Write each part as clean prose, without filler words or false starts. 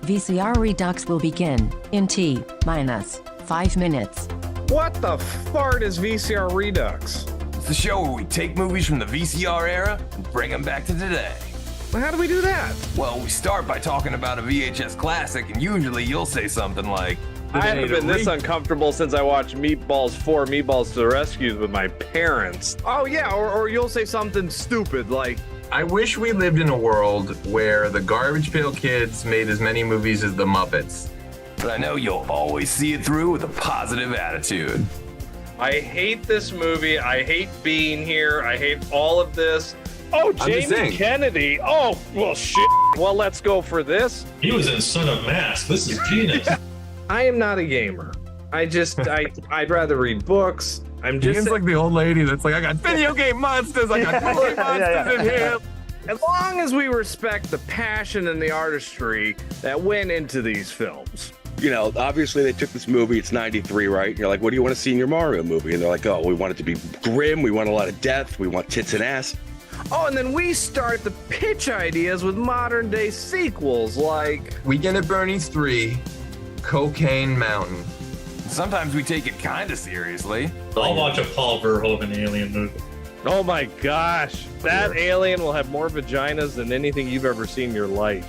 VCR Redux will begin in T-minus 5 minutes. What the fart is VCR Redux? It's the show where we take movies from the VCR era and bring them back to today. Well, how do we do that? Well, we start by talking about a VHS classic, and usually you'll say something like, I haven't been this uncomfortable since I watched Meatballs 4, Meatballs to the Rescue with my parents. Oh yeah, or you'll say something stupid like, I wish we lived in a world where the Garbage Pail Kids made as many movies as the Muppets. but I know you'll always see it through with a positive attitude. I hate this movie, I hate being here, I hate all of this. Oh, Jamie Kennedy. Oh, well, shit. Well, let's go for this. He was in Son of Mask. This is genius. I am not a gamer. I'd rather read books. I'm just Ian's like the old lady that's like, I got video game monsters, I got toy monsters in here. As long as we respect the passion and the artistry that went into these films. You know, obviously they took this movie, it's 93, right? And you're like, what do you want to see in your Mario movie? And they're like, oh, we want it to be grim, we want a lot of death, we want tits and ass. Oh, and then we start the pitch ideas with modern day sequels like Weekend at Bernie's 3, Cocaine Mountain. Sometimes we take it kind of seriously. I'll watch a Paul Verhoeven alien movie. oh my gosh, that alien will have more vaginas than anything you've ever seen in your life.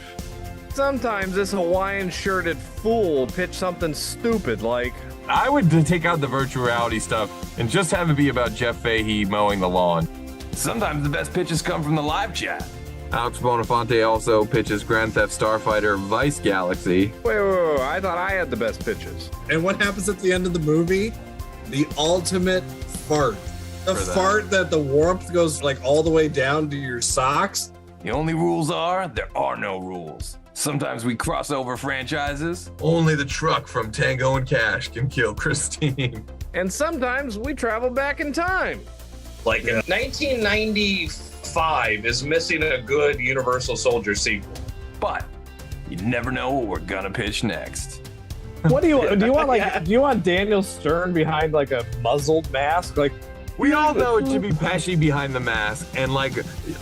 Sometimes this Hawaiian shirted fool will pitch something stupid like, I would take out the virtual reality stuff and just have it be about Jeff Fahey mowing the lawn. Sometimes the best pitches come from the live chat. Alex Bonafonte also pitches Grand Theft Starfighter Vice Galaxy. wait, I thought I had the best pitches. And what happens at the end of the movie? The ultimate fart. The fart that the warmth goes like all the way down to your socks. The only rules are, there are no rules. Sometimes we cross over franchises. Only the truck from Tango and Cash can kill Christine. And sometimes we travel back in time. Like 1995 is missing a good Universal Soldier sequel. But you never know what we're gonna pitch next. What do you want? Do you want Daniel Stern behind like a muzzled mask? Like, We all know it should be Pesci behind the mask, and like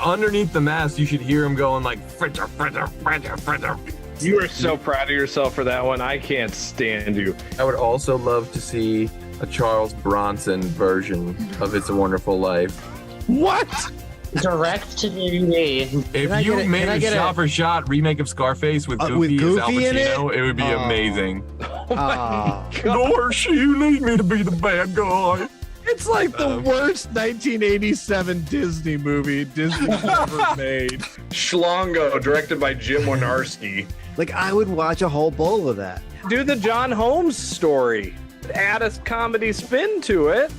underneath the mask, you should hear him going like fritter, fritter, fritter, fritter. you are so proud of yourself for that one. I can't stand you. I would also love to see a Charles Bronson version of It's a Wonderful Life. What? Direct to DVD. If you made a shot-for-shot remake of Scarface with Goofy as Al Pacino, it would be amazing. Oh my God. Gosh, you need me to be the bad guy. It's like the worst 1987 Disney movie Disney's ever made. Schlongo, directed by Jim Wynorski. Like, I would watch a whole bowl of that. Do the John Holmes story. Add a comedy spin to it.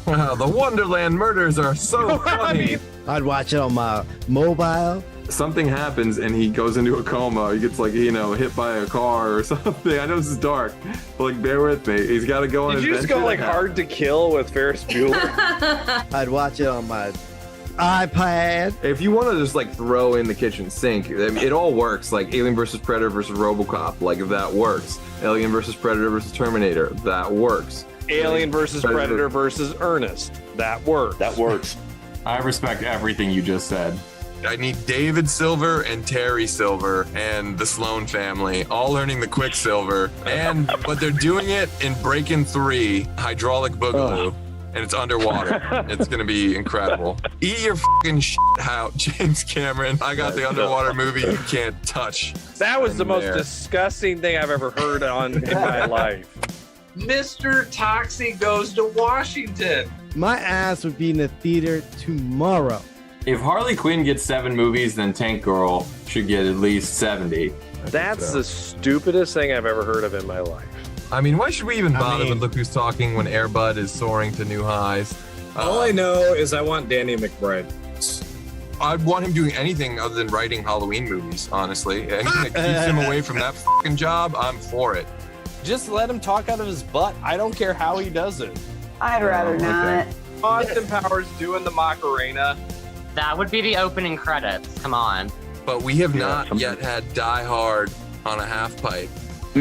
Wow, the Wonderland murders are so funny. I'd watch it on my mobile. Something happens and he goes into a coma. He gets like, hit by a car or something. I know this is dark, but like, bear with me. He's got to go on. Did you just go like Hard to Kill with Ferris Bueller? I'd watch it on my iPad. If you want to just like throw in the kitchen sink, I mean, it all works. Like Alien versus Predator versus RoboCop, like if that works. Alien versus Predator versus Terminator, that works. Alien versus Predator versus Ernest, that works. That works. I respect everything you just said. I need David Silver and Terry Silver and the Sloan family all learning the Quicksilver, but they're doing it in Breakin' 3 Hydraulic Boogaloo, and it's underwater. It's gonna be incredible. Eat your fucking shit out, James Cameron. I got the underwater movie you can't touch. That was the most disgusting thing I've ever heard in my life. Mr. Toxie Goes to Washington. My ass would be in the theater tomorrow. If Harley Quinn gets 7 movies, then Tank Girl should get at least 70. That's the stupidest thing I've ever heard of in my life. I mean, why should we even bother with Look Who's Talking when Air Bud is soaring to new highs? All I know is I want Danny McBride. I'd want him doing anything other than writing Halloween movies, honestly. Anything that keeps him away from that fucking job, I'm for it. Just let him talk out of his butt. I don't care how he does it. I'd rather not. Austin Powers doing the Macarena. That would be the opening credits. Come on. But we have not yet had Die Hard on a half pipe.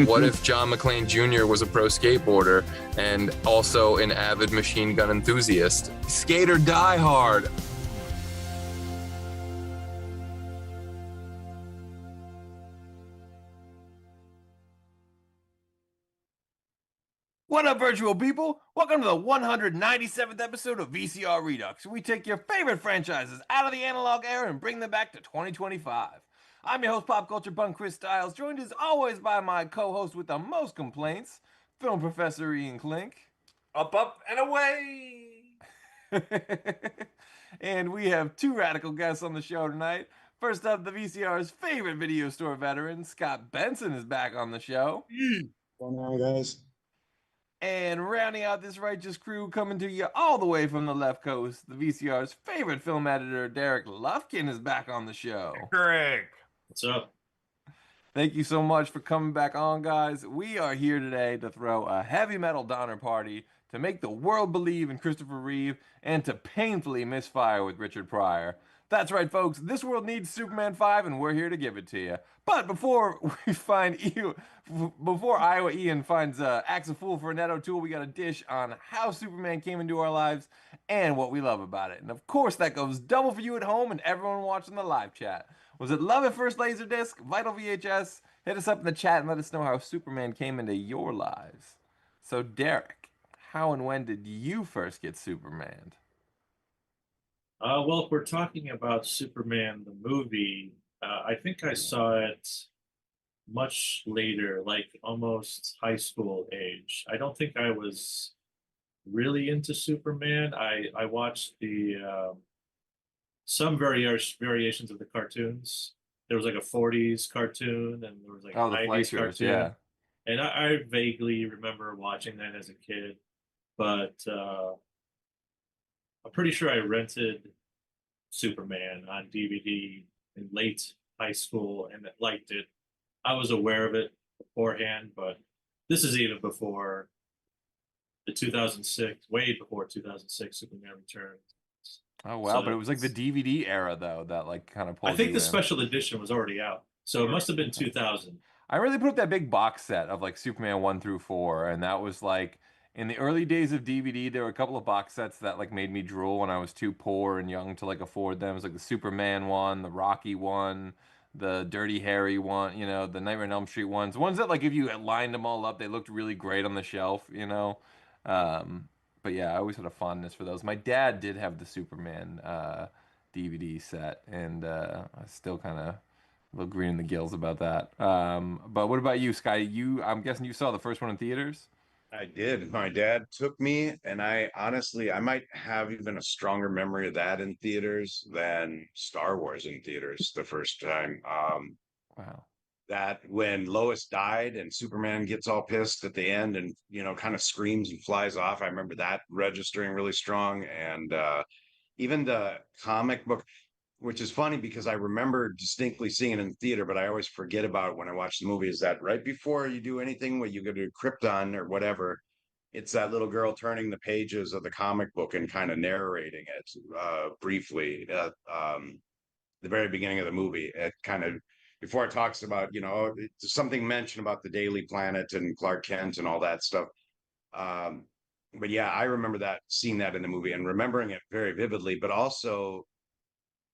What if John McClane Jr. was a pro skateboarder and also an avid machine gun enthusiast? Skater Die Hard. What up, virtual people? Welcome to the 197th episode of VCR Redux, where we take your favorite franchises out of the analog era and bring them back to 2025. I'm your host, pop culture punk Chris Stiles, joined as always by my co-host with the most complaints, film professor Ian Klink. Up, and away. And we have two radical guests on the show tonight. First up, the VCR's favorite video store veteran, Scott Benson, is back on the show. What's going on, guys? And rounding out this righteous crew, coming to you all the way from the left coast, the VCR's favorite film editor, Derek Lufkin, is back on the show. Greg. What's up? Thank you so much for coming back on, guys. We are here today to throw a heavy metal Donner party, to make the world believe in Christopher Reeves, and to painfully misfire with Richard Pryor. That's right, folks. This world needs Superman 5, and we're here to give it to you. But before Iowa Ian finds acts a fool for Ned O'Toole, we got a dish on how Superman came into our lives and what we love about it. And of course, that goes double for you at home and everyone watching the live chat. Was it love at first Laserdisc, Vital VHS? Hit us up in the chat and let us know how Superman came into your lives. So, Derek, how and when did you first get Superman? Well, if we're talking about Superman the movie, I think I saw it much later, like almost high school age. I don't think I was really into Superman. I watched the some variations of the cartoons. There was like a 40s cartoon, and there was like a the 90s Fleischers, cartoon. yeah. And I vaguely remember watching that as a kid, but I'm pretty sure I rented Superman on DVD in late high school and liked it. I was aware of it beforehand, but this is even before the 2006, way before 2006 Superman Returns. Oh, wow. So but it was like the DVD era, though, that like kind of pulled I think you the in. special edition was already out, so it must have been 2000. I really put up that big box set of like Superman 1 through 4, and that was like in the early days of DVD. There were a couple of box sets that like made me drool when I was too poor and young to like afford them. It was like the Superman one, the Rocky one, the Dirty Harry one, you know, the Nightmare on Elm Street ones that like if you lined them all up, they looked really great on the shelf, you know. But yeah, I always had a fondness for those. My dad did have the Superman DVD set, and I still kind of a little green in the gills about that. But what about you, Sky? I'm guessing you saw the first one in theaters? I did. My dad took me, and I honestly, I might have even a stronger memory of that in theaters than Star Wars in theaters the first time. Wow. That when Lois died and Superman gets all pissed at the end and, you know, kind of screams and flies off. I remember that registering really strong. And even the comic book, which is funny because I remember distinctly seeing it in the theater, but I always forget about it when I watch the movie, is that right before you do anything, when you go to Krypton or whatever, it's that little girl turning the pages of the comic book and kind of narrating it briefly. The very beginning of the movie, it kind of, before it talks about, you know, something mentioned about the Daily Planet and Clark Kent and all that stuff. But yeah, I remember that, seeing that in the movie and remembering it very vividly, but also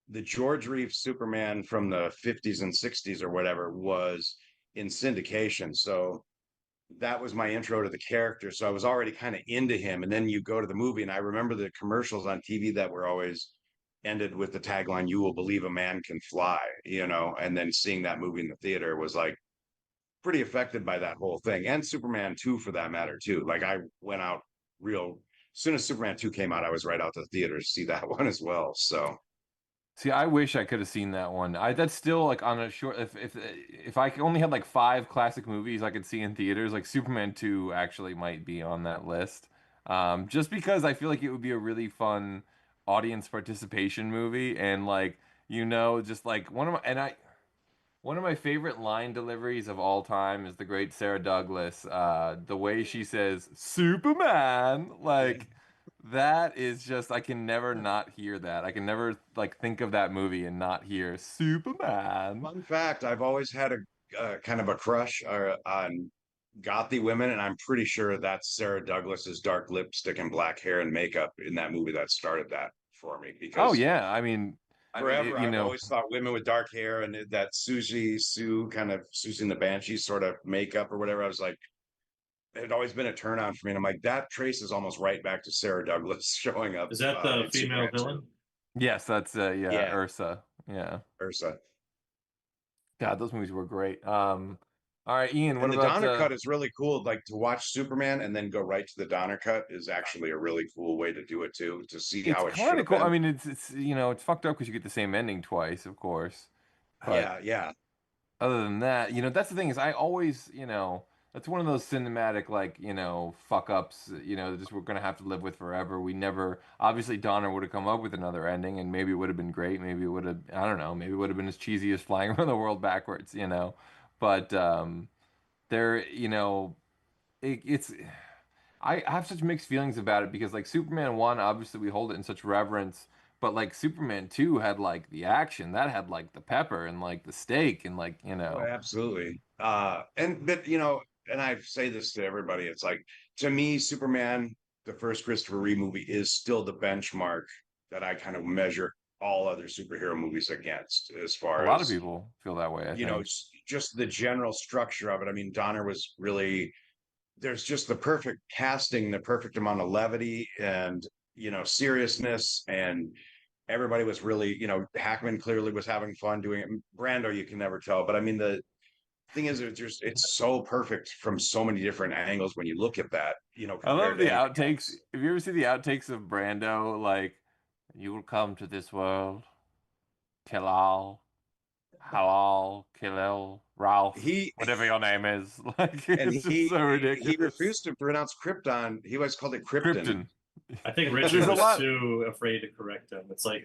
the George Reeves Superman from the 50s and 60s or whatever was in syndication. So that was my intro to the character. So I was already kind of into him. And then you go to the movie, and I remember the commercials on TV that were always ended with the tagline, "You will believe a man can fly," you know, and then seeing that movie in the theater was like pretty affected by that whole thing. And Superman 2 for that matter too. Like I went out real, as soon as Superman 2 came out, I was right out to the theater to see that one as well. So See, I wish I could have seen that one. That's still like on a short. If I only had like 5 classic movies I could see in theaters, like Superman 2 actually might be on that list. Just because I feel like it would be a really fun audience participation movie, and like you know, just like one of my favorite line deliveries of all time is the great Sarah Douglas. The way she says "Superman," like. That is just, I can never not hear that. I can never like think of that movie and not hear Superman. fun fact, I've always had a kind of a crush on gothy women, and I'm pretty sure that's Sarah Douglas's dark lipstick and black hair and makeup in that movie that started that for me. Oh Because yeah, I mean, forever you I've know, always thought women with dark hair and that Susie Sue kind of Susie and the Banshee sort of makeup or whatever. I was like, had always been a turn on for me. And I'm like, that traces almost right back to Sarah Douglas showing up. Is that the in female Superman 2. villain? Yes, that's Yeah. Ursa. Yeah. Ursa. God, those movies were great. All right, Ian, what And the about Donner cut is really cool. Like to watch Superman and then go right to the Donner cut is actually a really cool way to do it too. To see it's how it should kind of have cool. I been. mean, it's it's fucked up because you get the same ending twice, of course. But Yeah. other than that, that's the thing is I always, that's one of those cinematic like, fuck ups, that just we're gonna have to live with forever. We never obviously Donner would have come up with another ending and maybe it would have been great. Maybe it would have I don't know, maybe it would have been as cheesy as flying around the world backwards. But there, it's I have such mixed feelings about it because like Superman 1, obviously we hold it in such reverence, but like Superman 2 had like the action, that had like the pepper and like the steak and like, Oh, absolutely. And I say this to everybody, it's like to me, Superman, the first Christopher Reeve movie, is still the benchmark that I kind of measure all other superhero movies against as a far lot of as people feel that way, I think. just the general structure of it. I mean, Donner was really there's just the perfect casting, the perfect amount of levity and seriousness, and everybody was really, Hackman clearly was having fun doing it. Brando, you can never tell, but I mean the thing is, it's so perfect from so many different angles when you look at that. I love Compared to the anything outtakes. else. Have you ever seen the outtakes of Brando? Like, you will come to this world, kill all, halal, kill Ralph, He whatever your name is. Like, and it's just so he ridiculous. refused to pronounce Krypton. He always called it Krypton. Krypton. I think There's Richard a was lot. too afraid to correct him. It's like,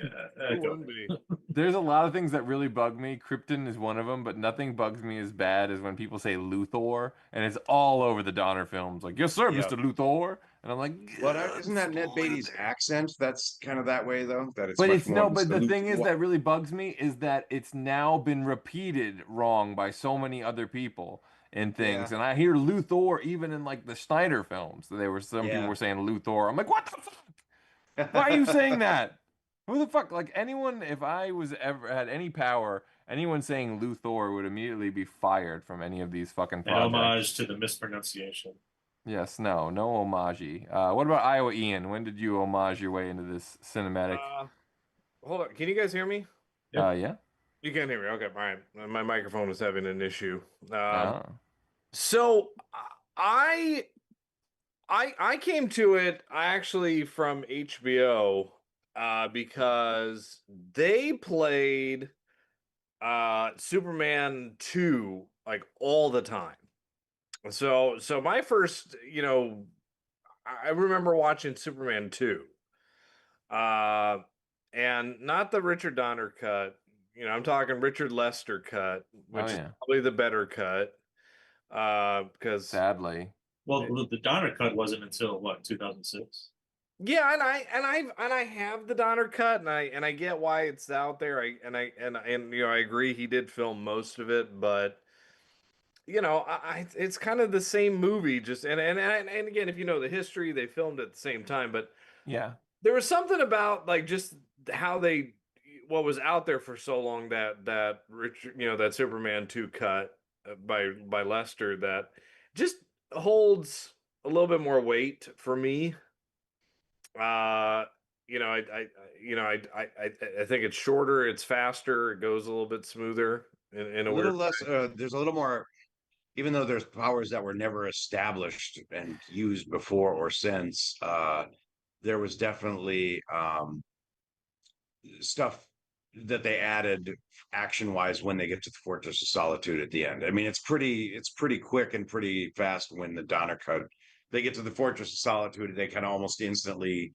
go Wouldn't be. There's a lot of things that really bug me. Krypton is one of them, but nothing bugs me as bad as when people say Luthor, and it's all over the Donner films. Like, yes, sir, Yeah. Mr. Luthor, and I'm like, Well, isn't that Ned Beatty's split. accent? That's kind of that way, though. That it's But much it's more no, but Mr. the thing is Luthor. that really bugs me is that it's now been repeated wrong by so many other people in things. Yeah. And I hear Luthor even in like the Snyder films. Some people Yeah. were saying Luthor. I'm like, what the fuck? Why are you saying that? Who the fuck? Like anyone, if I was ever had any power, anyone saying Luthor would immediately be fired from any of these fucking An projects. homage to the mispronunciation. Yes, no homage. What about Iowa Ian? When did you homage your way into this cinematic? Hold on. Can you guys hear me? Yeah. You can hear me. Okay, all right. My microphone was having an issue. Ah. So I came to it actually from HBO because they played Superman 2 like all the time. So my first, I remember watching Superman 2. And not the Richard Donner cut. I'm talking Richard Lester cut, which is probably the better cut. Because sadly. Well, the Donner cut wasn't until what, 2006? Yeah, and I have the Donner cut, and I get why it's out there. I agree he did film most of it, but it's kind of the same movie. Just and again, if you know the history, they filmed at the same time, but yeah, there was something about like just how what was out there for so long that Richard, that Superman 2 cut by Lester that just holds a little bit more weight for me. I think it's shorter, it's faster, it goes a little bit smoother in a little weird less. There's a little more, even though there's powers that were never established and used before or since. There was definitely stuff that they added action wise when they get to the Fortress of Solitude at the end. I mean, it's pretty quick and pretty fast when the Donner cut. They get to the Fortress of Solitude, they kind of almost instantly,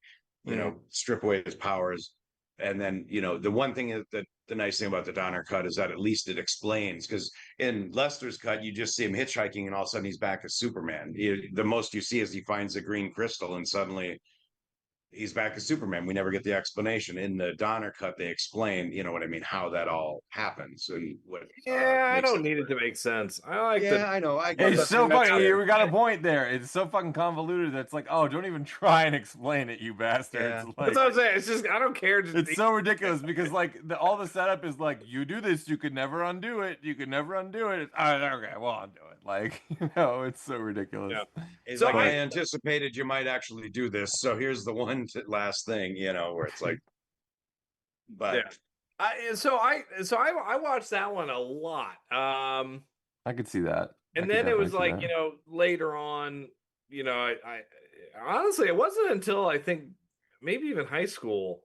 strip away his powers. And then, the one thing that the nice thing about the Donner cut is that at least it explains, because in Lester's cut, you just see him hitchhiking and all of a sudden he's back as Superman. The most you see is he finds a green crystal and suddenly he's back as Superman. We never get the explanation. In the Donner cut, they explain, you know what I mean, how that all happens and what Yeah, I makes don't it need it to make sense. I like Yeah, the I know. I get It's it. so And that's fucking. it. We got a point there. It's so fucking convoluted. That's like, oh, don't even try and explain it, you bastards. Yeah. Like, that's what I'm saying. It's just I don't care. Just it's so ridiculous because like all the setup is like, you do this, you could never undo it. You could never undo it. It's, oh, okay, well, I'll do it. Like, it's so ridiculous. Yeah. It's So like I- I anticipated you might actually do this. So here's the one last thing, where it's like, but yeah. I watched that one a lot. I could see that. I And could then it was definitely see like, that. later on, I honestly, it wasn't until I think maybe even high school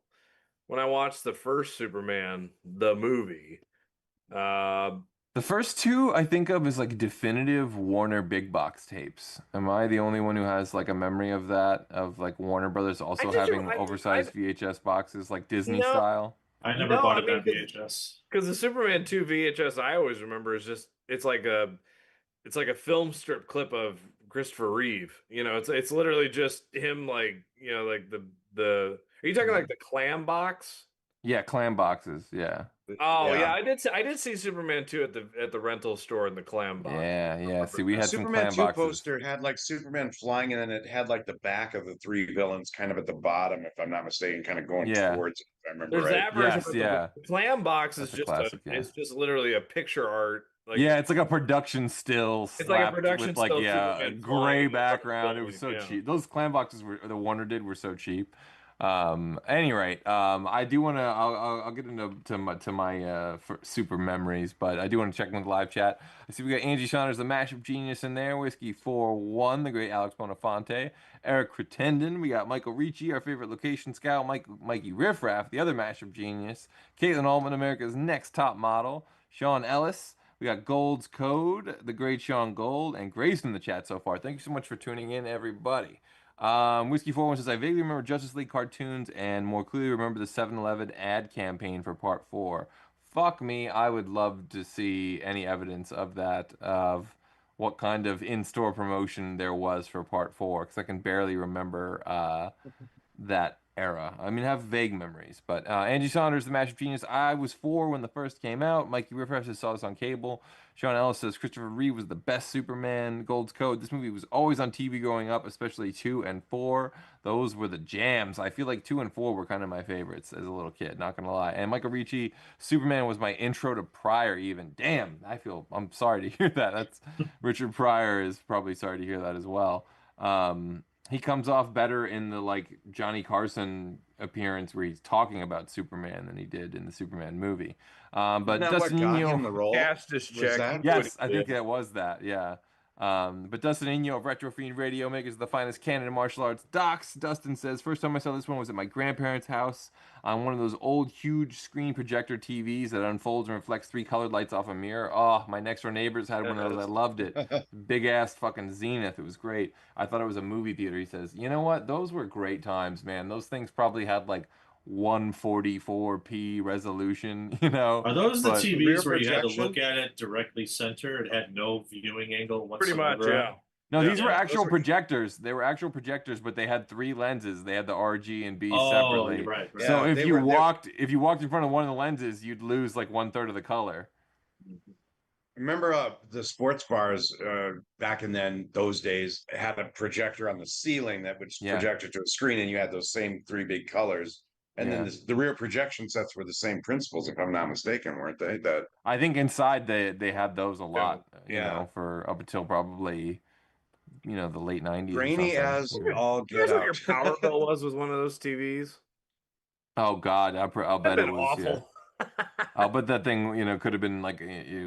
when I watched the first Superman, the movie. The first two I think of as like definitive Warner big box tapes. Am I the only one who has like a memory of that? Of like Warner Brothers also having oversized VHS boxes like Disney No. style? I never bought it on VHS. Because the Superman 2 VHS I always remember is just it's like a film strip clip of Christopher Reeve. It's literally just him like like the are you talking like the clam box? Yeah, clam boxes. Yeah. Oh yeah, I did see Superman 2 at the rental store in the clam box. Yeah. See, we had some Superman clam 2 boxes. poster had like Superman flying, and then it had like the back of the three villains kind of at the bottom, if I'm not mistaken, kind of going towards it, if I remember There's right. that version. Yes, but yeah. The clam box That's is a just classic, yeah. it's just literally a picture art. Like, yeah, it's like a production still It's like a slapped production with like still a Superman gray flying in front of background. It the was so building, cheap. Those clam boxes were the Warner did were so cheap. Any rate, I do want to. I'll get into my super memories, but I do want to check in the live chat. I see we got Angie Saunders, the mashup genius, in there. Whiskey 4-1, the great Alex Bonafonte, Eric Cretendon. We got Michael Ricci, our favorite location scout, Mikey Riffraff, the other mashup genius, Caitlin Allman, America's next top model, Sean Ellis. We got Gold's Code, the great Sean Gold, and Grace in the chat so far. Thank you so much for tuning in, everybody. Whiskey 41 says, I vaguely remember Justice League cartoons and more clearly remember the 7-Eleven ad campaign for part 4. Fuck me, I would love to see any evidence of that, of what kind of in-store promotion there was for part 4, because I can barely remember that era. I mean, I have vague memories, but Angie Saunders, the Mashup Genius. I was 4 when the first came out. Mikey Riffraff says saw this on cable. Sean Ellis says Christopher Reeve was the best Superman. Gold's Code. This movie was always on TV growing up, especially 2 and 4. Those were the jams. I feel like 2 and 4 were kind of my favorites as a little kid, not gonna lie. And Michael Ricci, Superman was my intro to Pryor even. Damn, I'm sorry to hear that. That's Richard Pryor is probably sorry to hear that as well. He comes off better in the like Johnny Carson appearance where he's talking about Superman than he did in the Superman movie. But Dustin Eno, cast his check. yes, I think that was that. Yeah. But Dustin Eno of Retro Fiend Radio makers the finest canon in martial arts docs. Dustin says, first time I saw this one was at my grandparents' house on one of those old huge screen projector TVs that unfolds and reflects 3 colored lights off a mirror. Oh, my next door neighbors had one of those. I loved it. Big ass fucking Zenith. It was great. I thought it was a movie theater. He says, you know what? Those were great times, man. Those things probably had like 144p resolution, Are those the but- TVs where you had to look at it directly center? It had no viewing angle Pretty whatsoever. much, yeah. No, Yeah. these were Yeah, actual those were- projectors. They were actual projectors, but they had 3 lenses. They had the RG and B Oh, separately. you're right. So Yeah, if they you were- they- walked in front of one of the lenses, you'd lose like 1/3 of the color. Remember the sports bars back in those days had a projector on the ceiling that would Yeah. project it to a screen, and you had those same 3 big colors. And then Yeah. the rear projection sets were the same principles, if I'm not mistaken, weren't they? That I think inside they had those a lot, you Yeah. know, for up until probably, the late 90s. or grainy something. as all You get guys know what out. your power bill was with one of those TVs? Oh God, I'll That'd bet it been was. Yeah. awful. I'll bet that thing, could have been like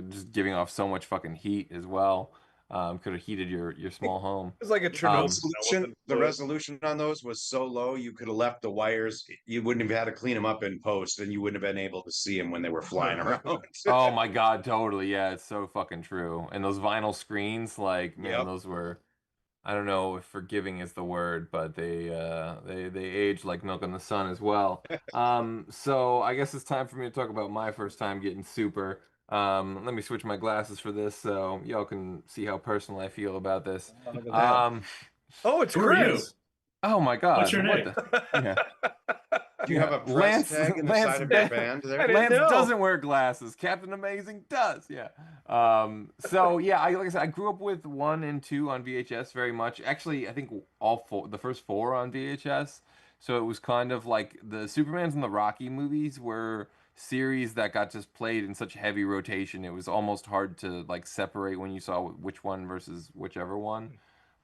just giving off so much fucking heat as well. Could have heated your small home. It's like a Chernobyl. The resolution on those was so low, you could have left the wires. You wouldn't have had to clean them up in post, and you wouldn't have been able to see them when they were flying around. Oh my God, totally. Yeah, it's so fucking true. And those vinyl screens, like, man, Yep. those were, I don't know if forgiving is the word, but they age like milk in the sun as well. So I guess it's time for me to talk about my first time getting super. Let me switch my glasses for this so y'all can see how personal I feel about this. Oh, it's Who are you? Chris. Oh my God! What's your what name? Yeah. Do you have a press tag in the side of your band there? I didn't Lance know. doesn't wear glasses. Captain Amazing does. Yeah. So yeah, like I said, I grew up with 1 and 2 on VHS very much. Actually, I think the first 4 on VHS. So it was kind of like the Supermans and the Rocky movies were series that got just played in such heavy rotation. It was almost hard to like separate when you saw which one versus whichever one.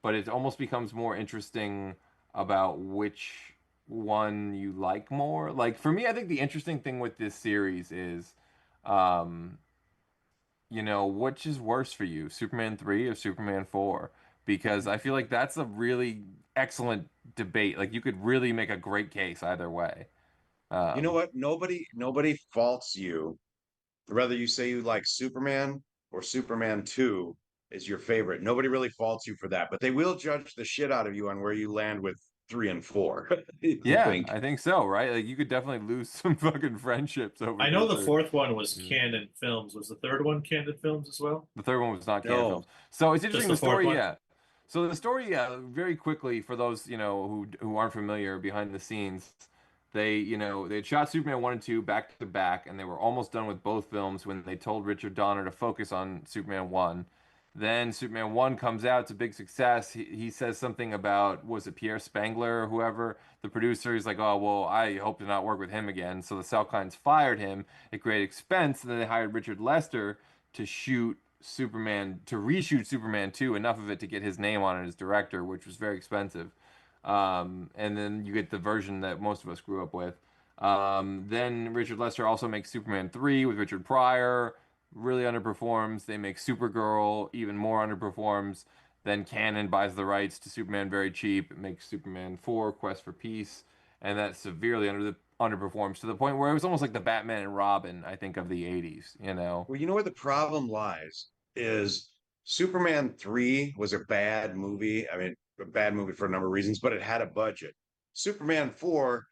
But it almost becomes more interesting about which one you like more. Like for me, I think the interesting thing with this series is, um, which is worse for you, Superman 3 or Superman 4? Because I feel like that's a really excellent debate. Like you could really make a great case either way. You know what? Nobody faults you. Whether you say you like Superman or Superman 2 is your favorite. Nobody really faults you for that, but they will judge the shit out of you on where you land with 3 and 4. Yeah, I think so, right? Like you could definitely lose some fucking friendships over I know this the or- fourth one was Canon Films. Was the third one Canon Films as well? The third one was not Canon No. Films. So it's Just interesting the the story, fourth one? yeah. So the story, yeah, very quickly for those, who aren't familiar behind the scenes, they had shot Superman 1 and 2 back to back, and they were almost done with both films when they told Richard Donner to focus on Superman 1. Then Superman 1 comes out, it's a big success. He says something about, was it Pierre Spangler or whoever, the producer? He's like, oh, well, I hope to not work with him again. So the Salkinds fired him at great expense, and then they hired Richard Lester to reshoot Superman 2, enough of it to get his name on it as director, which was very expensive. And then you get the version that most of us grew up with. Then Richard Lester also makes Superman 3 with Richard Pryor, really underperforms. They make Supergirl, even more underperforms. Then Canon buys the rights to Superman very cheap, makes Superman 4, Quest for Peace, and that severely underperforms to the point where it was almost like the Batman and Robin, I think, of the 80s, Well, you know where the problem lies is Superman 3 was a bad movie. I mean, a bad movie for a number of reasons, but it had a budget. Superman 4,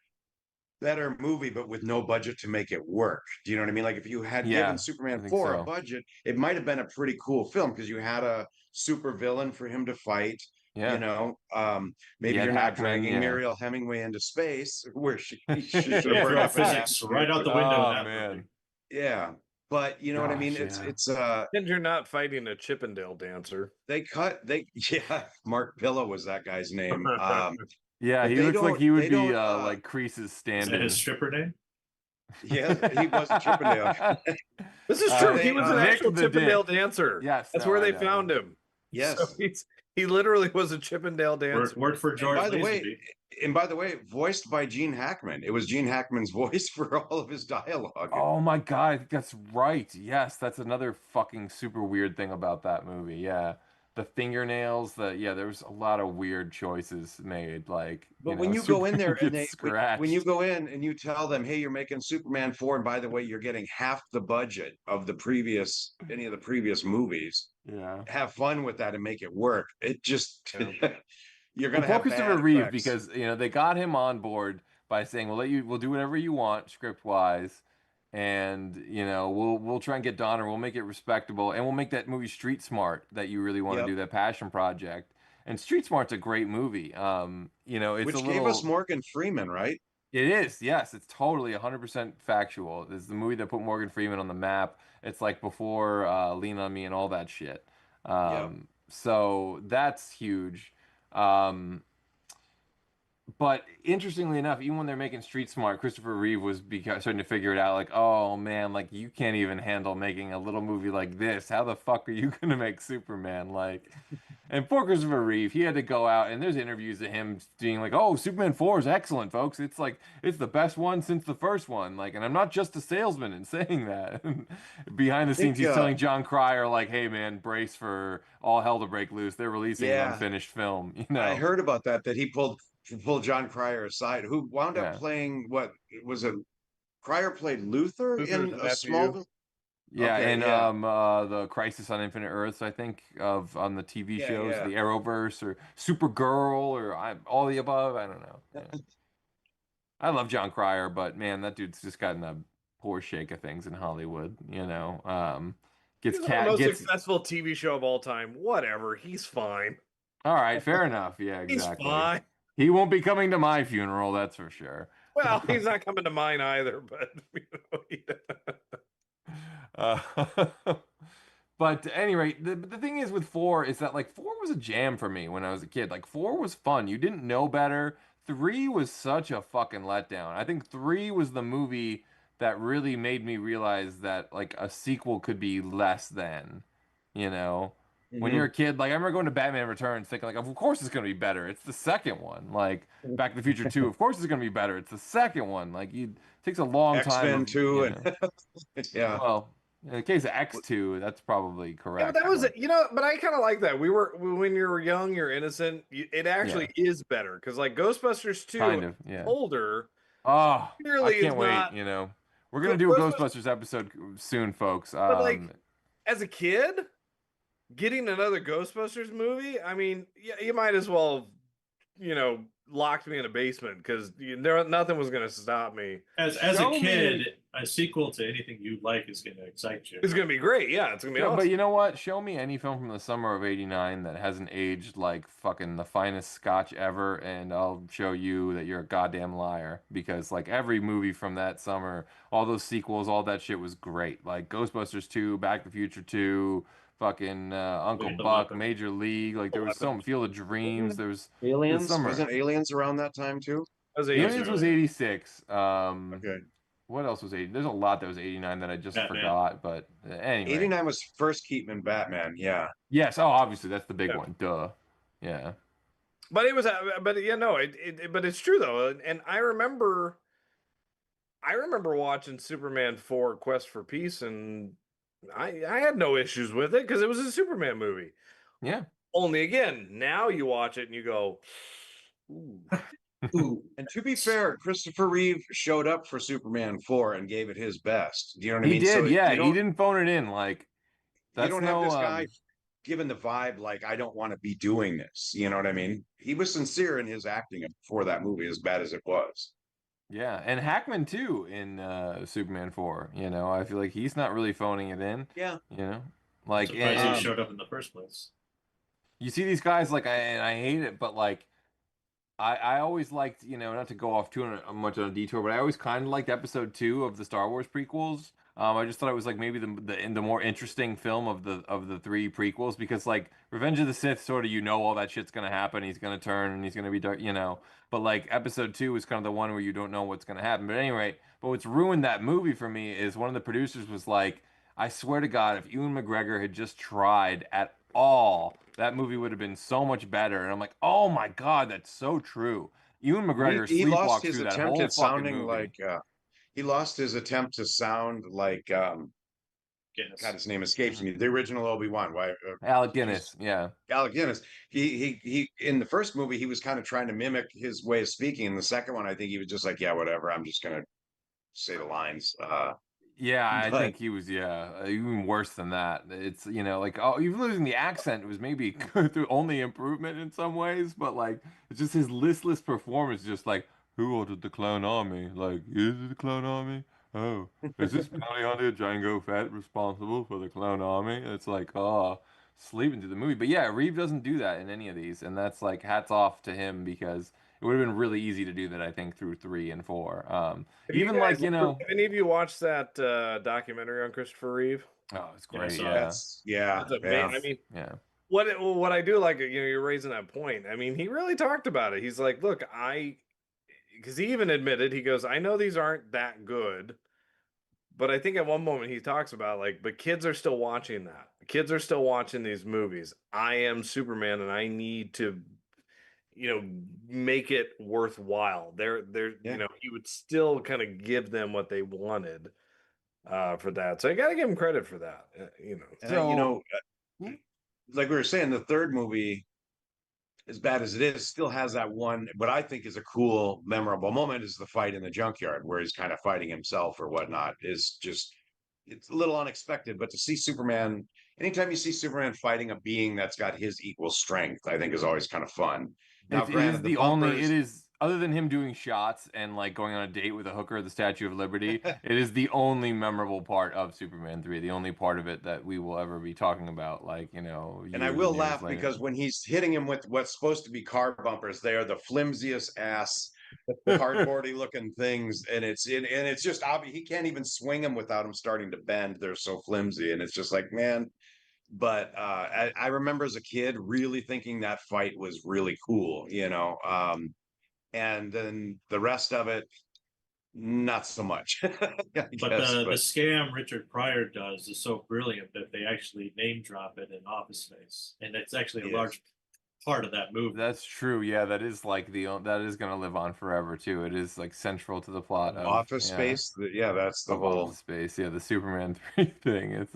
better movie, but with no budget to make it work. Do you know what I mean? Like if you had Yeah, given I Superman think 4 a so. budget, it might have been a pretty cool film because you had a super villain for him to fight. Yeah. Maybe You had you're not Hackman, dragging yeah. Muriel Hemingway into space where she should Yeah, have burned throw up in physics atmosphere. right out the window. Oh in that man. movie. Yeah. But you know what I mean? Gosh, yeah. It's And you're not fighting a Chippendale dancer. Mark Pillow was that guy's name. Yeah, But he they looks like don't- he would they be don't, like Crease's Is that stand-in. his stripper name? Yeah, he was a Chippendale. This is true. They, He was an Nick actual the Chippendale Dick. dancer. Yes, That's no, where I they know. found him. Yes. So he literally was a Chippendale dancer. Word for George by the way, Lazenby. and by the way, voiced by Gene Hackman. It was Gene Hackman's voice for all of his dialogue. Oh my God, I think that's right. Yes, that's another fucking super weird thing about that movie. Yeah. The fingernails, there was a lot of weird choices made. Like, But when you go in there and gets when scratched. you go in and you tell them, hey, you're making Superman 4, and by the way, you're getting half the budget of any of the previous movies. Yeah. Have fun with that and make it work. It just you're Well, gonna poor have Christopher bad Reeves, effects. because they got him on board by saying we'll do whatever you want script wise, and we'll try and get Donner, we'll make it respectable, and we'll make that movie Street Smart that you really want to Yep. do, that passion project. And Street Smart's a great movie. It's Which a gave little. us Morgan Freeman, right? It is, yes. It's totally 100% factual. It's the movie that put Morgan Freeman on the map. It's like before Lean on Me and all that shit. So that's huge. But interestingly enough, even when they're making Street Smart, Christopher Reeve was starting to figure it out. Like, oh man, like you can't even handle making a little movie like this. How the fuck are you gonna make Superman? Like, and poor Christopher Reeve, he had to go out, and there's interviews of him being like, "Oh, Superman 4 is excellent, folks. It's the best one since the first one." Like, and I'm not just a salesman in saying that. Behind the scenes, he's telling John Cryer, like, "Hey man, brace for all hell to break loose. They're releasing an unfinished film." I heard about that he pulled John Cryer aside, who wound up playing what was it? Cryer played Luthor in a Smallville. Yeah, Okay, and yeah. the Crisis on Infinite Earths, I think, on the TV Yeah, shows, yeah. the Arrowverse or Supergirl or all the above. I don't know. Yeah. I love John Cryer, but man, that dude's just gotten a poor shake of things in Hollywood. He's the most gets successful TV show of all time. Whatever, he's fine. all right, fair enough. Yeah, He's exactly. fine. He won't be coming to my funeral, that's for sure. Well, he's not coming to mine either, but but at any rate, the thing is with 4 is that like 4 was a jam for me when I was a kid. Like 4 was fun. You didn't know better. 3 was such a fucking letdown. I think 3 was the movie that really made me realize that like a sequel could be less than, you know. When you're a kid, like I remember going to Batman Returns thinking like, of course it's gonna be better. It's the second one. Like Back to the Future 2, of course it's gonna be better. It's the second one. Like it takes a long time. X-Men 2 and yeah. well, in the case of X2, that's probably correct. yeah, but that was you know, but I kind of like that. When you're young, you're innocent. It actually is better because like Ghostbusters 2, kind of, yeah. older. Oh, Clearly I can't is wait. not- You know, we're gonna do a Ghostbusters episode soon, folks. But like, as a kid, getting another Ghostbusters movie, I mean, you might as well, you know, locked me in a basement because nothing was going to stop me. As a kid, a sequel to anything you like is going to excite you. It's going to be great. Yeah, it's going to be awesome. But you know what? Show me any film from the summer of '89 that hasn't aged like fucking the finest scotch ever, and I'll show you that you're a goddamn liar. Because like every movie from that summer, all those sequels, all that shit was great. Like Ghostbusters 2, Back to the Future 2, fucking Uncle Buck, Major League. Like there was some Field of Dreams. There was Aliens. Summer. Wasn't Aliens around that time too? Aliens was 86. Okay. What else was 80? There's a lot that was 89 that I just forgot. But anyway, 89 was first Keaton Batman. Yeah. Yes. Oh, obviously that's the big one. Duh. Yeah. But it was. But yeah, no. But it's true though, and I remember watching Superman 4: Quest for Peace, and I had no issues with it because it was a Superman movie. Yeah. Only again, now you watch it and you go, ooh. Ooh. And to be fair, Christopher Reeve showed up for Superman 4 and gave it his best. Do you know what I mean? He did, So yeah. He didn't phone it in. Like, you don't have this guy giving the vibe like, I don't want to be doing this. You know what I mean? He was sincere in his acting for that movie, as bad as it was. Yeah, and Hackman too in Superman 4. You know, I feel like he's not really phoning it in. Yeah. You know, like he showed up in the first place. You see these guys like, I hate it, but like, I always liked, you know, not to go off too much on a detour, but I always kind of liked episode 2 of the Star Wars prequels. I just thought it was like maybe the more interesting film of the 3 prequels because like Revenge of the Sith sort of, you know, all that shit's gonna happen. He's gonna turn and he's gonna be dark, you know. But like episode 2 is kind of the one where you don't know what's gonna happen. But anyway, but what's ruined that movie for me is one of the producers was like, I swear to God, if Ewan McGregor had just tried at all, that movie would have been so much better. And I'm like, oh my God, that's so true. Ewan McGregor He lost sleepwalked his through that attempt whole at fucking sounding movie. like he lost his attempt to sound like God, his name escapes me. The original Obi-Wan. Why? Alec Guinness, yeah. Alec Guinness. He in the first movie he was kind of trying to mimic his way of speaking. In the second one, I think he was just like, yeah, whatever. I'm just gonna say the lines. Yeah, I think he was, even worse than that. It's, you know, like, oh, even losing the accent was maybe the only improvement in some ways, but like, it's just his listless performance, just like, who ordered the clone army? Like, is it the clone army? Oh, is this bounty hunter Django Fett responsible for the clone army? It's like, oh, sleeping through the movie. But yeah, Reeve doesn't do that in any of these, and that's like, hats off to him because it would have been really easy to do that, I think, through 3 and 4. Even guys, like, you know, have any of you watched that documentary on Christopher Reeve? Oh, it's great. Yeah. I mean, what I do like, you know, you're raising that point. I mean, he really talked about it. He's like, look, because he even admitted, he goes, I know these aren't that good, but I think at one moment he talks about like, but kids are still watching that. Kids are still watching these movies. I am Superman, and I need to, you know, make it worthwhile. They're you know, he would still kind of give them what they wanted for that. So I got to give him credit for that. You know, so, you know, like we were saying, the third movie, as bad as it is, still has that one, what I think is a cool, memorable moment is the fight in the junkyard where he's kind of fighting himself or whatnot. Is just, it's a little unexpected, but to see Superman, anytime you see Superman fighting a being that's got his equal strength, I think is always kind of fun. Now, it is other than him doing shots and like going on a date with a hooker at the Statue of Liberty, it is the only memorable part of Superman 3, the only part of it that we will ever be talking about, like, you know, And I years will and years laugh later. because when he's hitting him with what's supposed to be car bumpers, they are the flimsiest ass, cardboardy looking things, and it's just obvious he can't even swing them without them starting to bend. They're so flimsy, and it's just like, man. But I remember as a kid really thinking that fight was really cool, you know. And then the rest of it, not so much. I But guess, the scam Richard Pryor does is so brilliant that they actually name drop it in Office Space, and it's actually a Yes. large part of that movie. That's true. Yeah, that is like that is gonna live on forever too. It is like central to the plot of Office Space. Yeah, that's the of whole. Office Space. Yeah, the Superman 3 thing.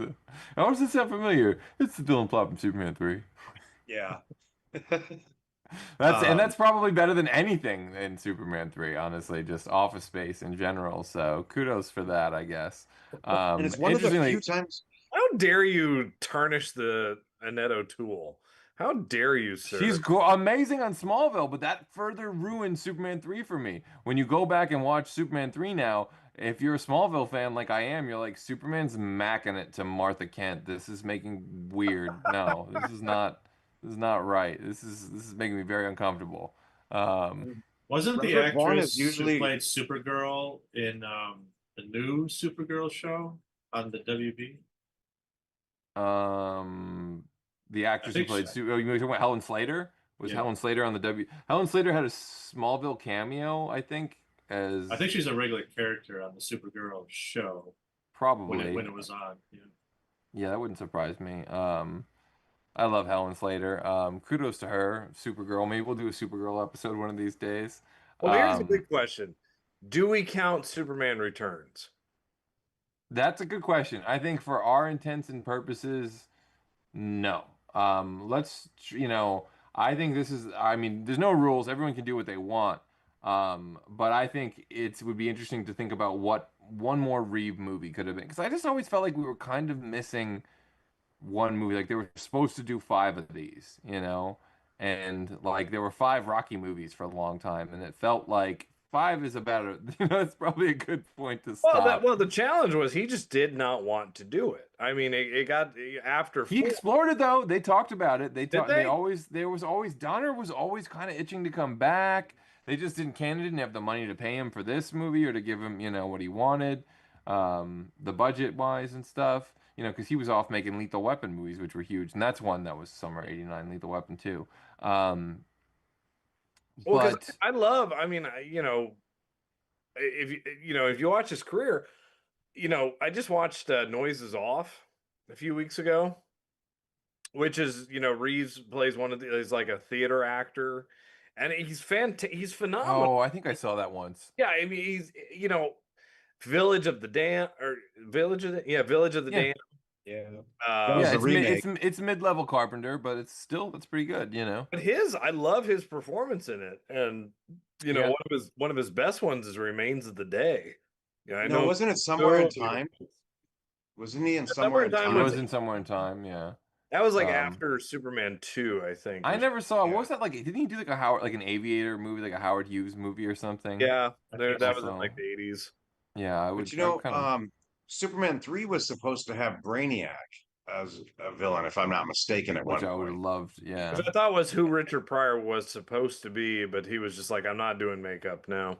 How does it sound familiar? It's the villain plot from Superman 3. Yeah. That's probably better than anything in Superman 3, honestly, just Office Space in general. So kudos for that, I guess. And it's one of the few times. How dare you tarnish the Annette O'Toole? How dare you, sir? She's amazing on Smallville, but that further ruined Superman 3 for me. When you go back and watch Superman 3 now, if you're a Smallville fan like I am, you're like, Superman's macking it to Martha Kent. This is making weird. No, this is not right. This is making me very uncomfortable. Wasn't the Robert Vaughn actress is usually- who played Supergirl in the new Supergirl show on the WB? The actress who think played so. you were talking about Helen Slater? Was Yeah. Helen Slater on the W? Helen Slater had a Smallville cameo, I think, as I think she's a regular character on the Supergirl show probably when it was on. Yeah. Yeah, that wouldn't surprise me. I love Helen Slater. Kudos to her. Supergirl. Maybe we'll do a Supergirl episode one of these days. Well, here's a big question: do we count Superman Returns? That's a good question. I think for our intents and purposes, no. I think this is, I mean, there's no rules. Everyone can do what they want. But I think it would be interesting to think about what one more Reeve movie could have been. Because I just always felt like we were kind of missing one movie. Like they were supposed to do 5 of these, you know? And like there were 5 Rocky movies for a long time. And it felt like 5 is about it's probably a good point to stop. Well, the challenge was he just did not want to do it. I mean, it got after he 4. explored it though. They talked about it. They always Donner was always kind of itching to come back. They just didn't have the money to pay him for this movie or to give him, what he wanted, the budget wise and stuff. Because he was off making Lethal Weapon movies, which were huge, and that's one that was summer '89, Lethal Weapon 2. Well, I love. I mean, if you watch his career, I just watched Noises Off a few weeks ago, which is Reeves plays he's like a theater actor, and he's phenomenal. Oh, I think I saw that once. Yeah, I mean he's Village of the Damned. Village of the Damned. Yeah. It's mid-level Carpenter, but it's pretty good, But I love his performance in it, and one of his best ones is Remains of the Day. Yeah, I know. Wasn't it Somewhere in Time? Wasn't he in Somewhere in Time? He was in Somewhere in Time, yeah. That was like after Superman 2, I think. I never saw. What was that like? Didn't he do like an Aviator movie, like a Howard Hughes movie or something? Yeah, that was in like the 80s. Yeah, I would. Superman 3 was supposed to have Brainiac as a villain, if I'm not mistaken, at one point. I would have loved, yeah. Which I thought was who Richard Pryor was supposed to be, but he was just like, I'm not doing makeup now.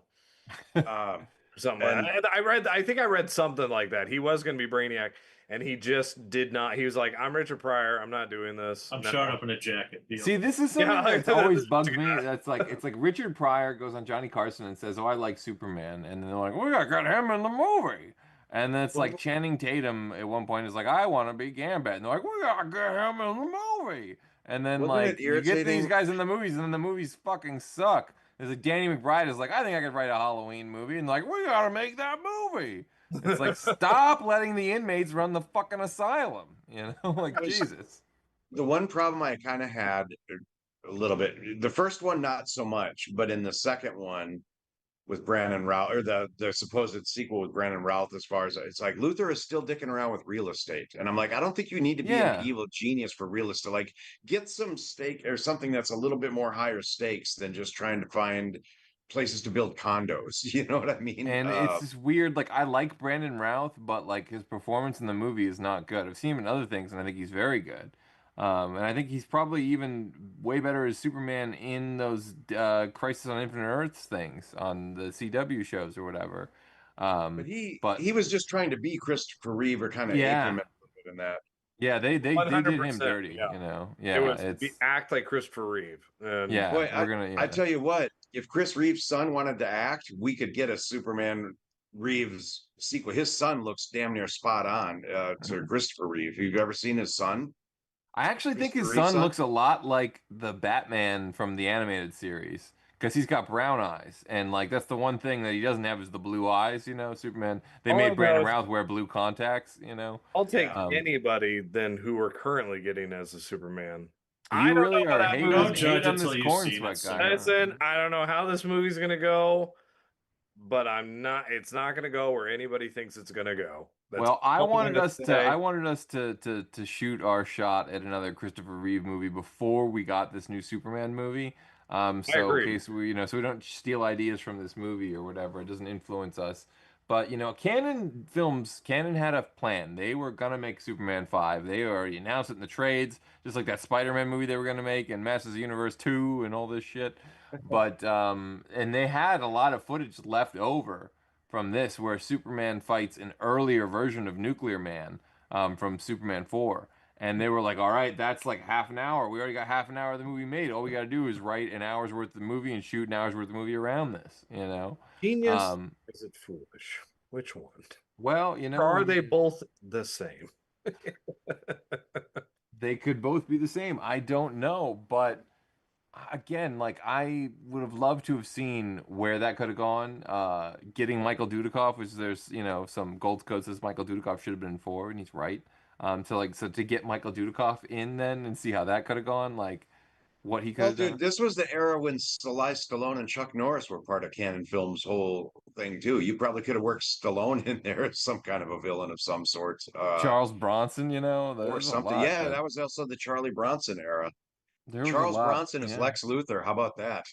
Something like that. I think I read something like that. He was going to be Brainiac, and he just did not. He was like, I'm Richard Pryor. I'm not doing this. I'm showing up in a jacket. Deal. See, this is something that's always bugged me. That's like, it's like Richard Pryor goes on Johnny Carson and says, oh, I like Superman. And then they're like, we got him in the movie. And then it's like Channing Tatum at one point is like, I want to be Gambit. And they're like, we got to get him in the movie. And then you get these guys in the movies, and then the movies fucking suck. There's like Danny McBride is like, I think I could write a Halloween movie. And like, we got to make that movie. It's like, stop letting the inmates run the fucking asylum. Like, Jesus. The one problem I kind of had a little bit, the first one, not so much, but in the second one with Brandon Routh, or the supposed sequel with Brandon Routh, as far as it's like, Luthor is still dicking around with real estate. And I'm like, I don't think you need to be an evil genius for real estate. Like, get some stake or something that's a little bit more higher stakes than just trying to find places to build condos. You know what I mean? And it's just weird. Like, I like Brandon Routh, but like his performance in the movie is not good. I've seen him in other things, and I think he's very good. And I think he's probably even way better as Superman in those Crisis on Infinite Earths things on the CW shows or whatever. But But he was just trying to be Christopher Reeve or kind of ape him yeah, a little bit in that. yeah, they did him 100%. dirty, Yeah. you know. It Yeah, was it's act like Christopher Reeve. And yeah, Boy, we're gonna I yeah. tell you what, if Chris Reeves' son wanted to act, we could get a Superman Reeves sequel. His son looks damn near spot on to Christopher Reeve. Have you ever seen his son? I actually think Christopher his Reeve's son son? looks a lot like the Batman from the animated series because he's got brown eyes, and like that's the one thing that he doesn't have is the blue eyes. You know, Superman. They all I made know Brandon is Routh wear blue contacts. You know, I'll take Yeah. anybody then who we're currently getting as a Superman. I you don't know really how are that hating, Don't movie's judge on until this you've corn seen sweat it, guy. sir. Listen, I don't know how this movie's gonna go, but it's not gonna go where anybody thinks it's gonna go. That's Well, I all I'm wanted gonna us to say. I wanted us to shoot our shot at another Christopher Reeve movie before we got this new Superman movie. I So in agree. case we, so we don't steal ideas from this movie or whatever, it doesn't influence us. But Canon had a plan. They were gonna make Superman 5. They already announced it in the trades, just like that Spider-Man movie they were gonna make and Masters of the Universe 2 and all this shit. But and they had a lot of footage left over from this, where Superman fights an earlier version of Nuclear Man from Superman 4. And they were like, all right, that's like half an hour. We already got half an hour of the movie made. All we got to do is write an hour's worth of movie and shoot an hour's worth of movie around this, you know? Genius? Um, Is it foolish? Which one? well, you know, Or are they both the same? they could both be the same. I don't know. But again, like I would have loved to have seen where that could have gone. Getting Michael Dudikoff, which there's some gold code says Michael Dudikoff should have been forward, and he's right. So to get Michael Dudikoff in then and see how that could have gone, like what he could Well, have dude, done. this was the era when Stallone and Chuck Norris were part of Canon Films' whole thing too. You probably could have worked Stallone in there as some kind of a villain of some sort, Charles Bronson, or there's a something. lot Yeah, that that was also the Charlie Bronson era. there was a Charles lot, Bronson is yeah, Lex Luthor. How about that?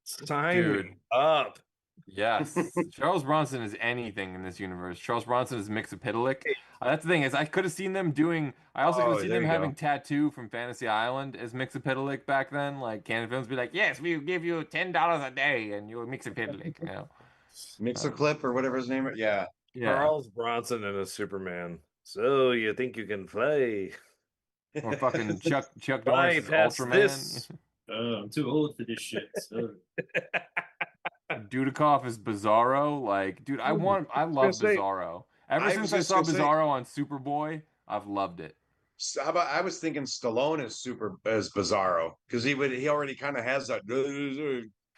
Sign dude. me up. Yes, Charles Bronson is anything in this universe. Charles Bronson is Mixapitalik. That's the thing is, I could have seen them doing. I also could Oh, have seen there them you having go. Tattoo from Fantasy Island as Mixapitalik back then. Like Canon Films be like, yes, we will give you $10 a day and you're Mixapitalik. Mix a Um, clip or whatever his name is. Yeah. yeah, Charles Bronson and a Superman. So you think you can fly? or fucking Chuck Fly Norris as past Ultraman. this. I'm too old for this shit. So. Dudikoff is Bizarro. Like, dude, I gonna love say, Bizarro. Ever I since was I just saw gonna say, Bizarro on Superboy, I've loved it. how about I was thinking Stallone as Bizarro because he already kind of has that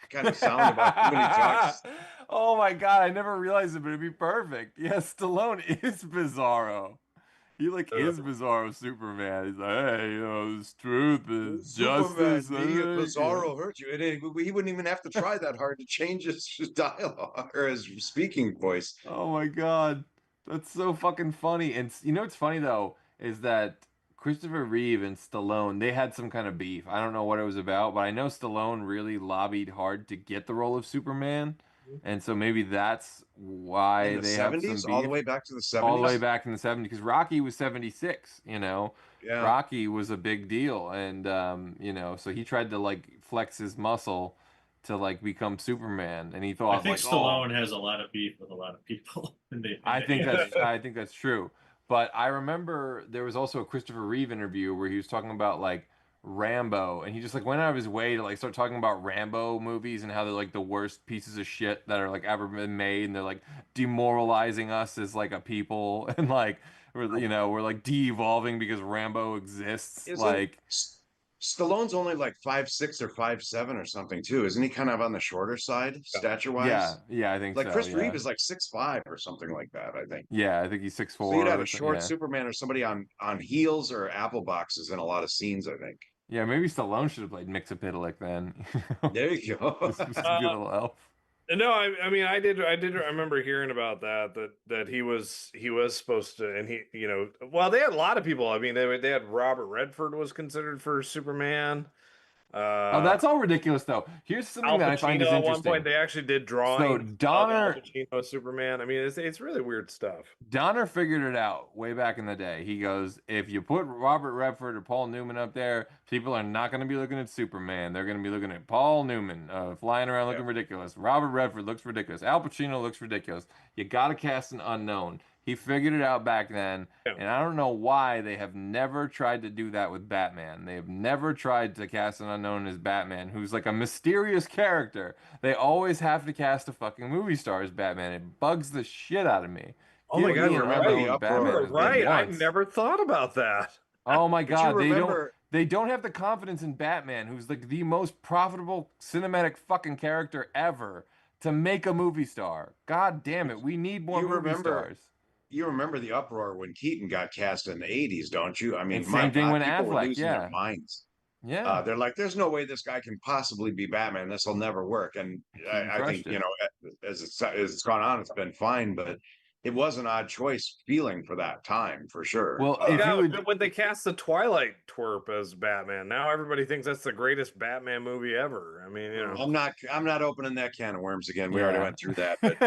kind of sound about when he talks. Oh my God, I never realized it, but it'd be perfect. Yes, Stallone is Bizarro. He like is Bizarro Superman. He's like, hey, this truth is Superman justice. being a Bizarro hurt you. He wouldn't even have to try that hard to change his dialogue or his speaking voice. Oh my God, that's so fucking funny. And what's funny though is that Christopher Reeve and Stallone, they had some kind of beef. I don't know what it was about, but I know Stallone really lobbied hard to get the role of Superman, and so maybe that's In why the they have some 70s, all the beef way back to the all the way 70s. back in the 70s because Rocky was 76, Yeah. Rocky was a big deal, and so he tried to like flex his muscle to like become Superman, and he I thought think like, oh, Stallone has a lot of beef with a lot of people. I think that's true. But I remember there was also a Christopher Reeve interview where he was talking about like Rambo, and he just like went out of his way to like start talking about Rambo movies and how they're like the worst pieces of shit that are like ever been made, and they're like demoralizing us as like a people, and like we're like de-evolving because Rambo exists. Isn't Like, Stallone's only like 5'6" or 5'7" or something too? Isn't he kind of on the shorter side, stature wise? yeah, I think Like so. Chris Reeve Yeah, is like 6'5" or something like that, I think. yeah, I think he's six So you'd have four. a short Yeah. Superman or somebody on heels or apple boxes in a lot of scenes, I think. Yeah, maybe Stallone should have played Mixapitalik then. There you go. Just be a little elf. No, I mean, I remember hearing about that he was supposed to, and well, they had a lot of people. I mean, they had Robert Redford was considered for Superman. Oh, that's all ridiculous though. Here's something Al that I find is Pacino at one point interesting. they actually did So drawings of Al Donner Pacino as Superman. I mean, it's really weird stuff. Donner figured it out way back in the day. He goes, if you put Robert Redford or Paul Newman up there, people are not going to be looking at Superman. They're going to be looking at Paul Newman flying around looking ridiculous. Robert Redford looks ridiculous. Al Pacino looks ridiculous. You got to cast an unknown. He figured it out back then, and I don't know why they have never tried to do that with Batman. They have never tried to cast an unknown as Batman, who's like a mysterious character. They always have to cast a fucking movie star as Batman. It bugs the shit out of me. Oh my God, me you're an right. unknown Batman You're as right. I once. never thought about that. Oh my God, remember- they don't have the confidence in Batman, who's like the most profitable cinematic fucking character ever, to make a movie star. God damn it, we need more movie stars. You remember the uproar when Keaton got cast in the 80s, don't you? I mean, And same thing God, when people were Affleck, losing yeah. their minds. Yeah. They're like, there's no way this guy can possibly be Batman. This will never work. And I think, crushed it. as it's gone on, it's been fine, but it was an odd choice feeling for that time, for sure. Well, Oh, if yeah, you would, when they cast the Twilight twerp as Batman, now everybody thinks that's the greatest Batman movie ever. I mean, you know, I'm not opening that can of worms again. We already went through that. But,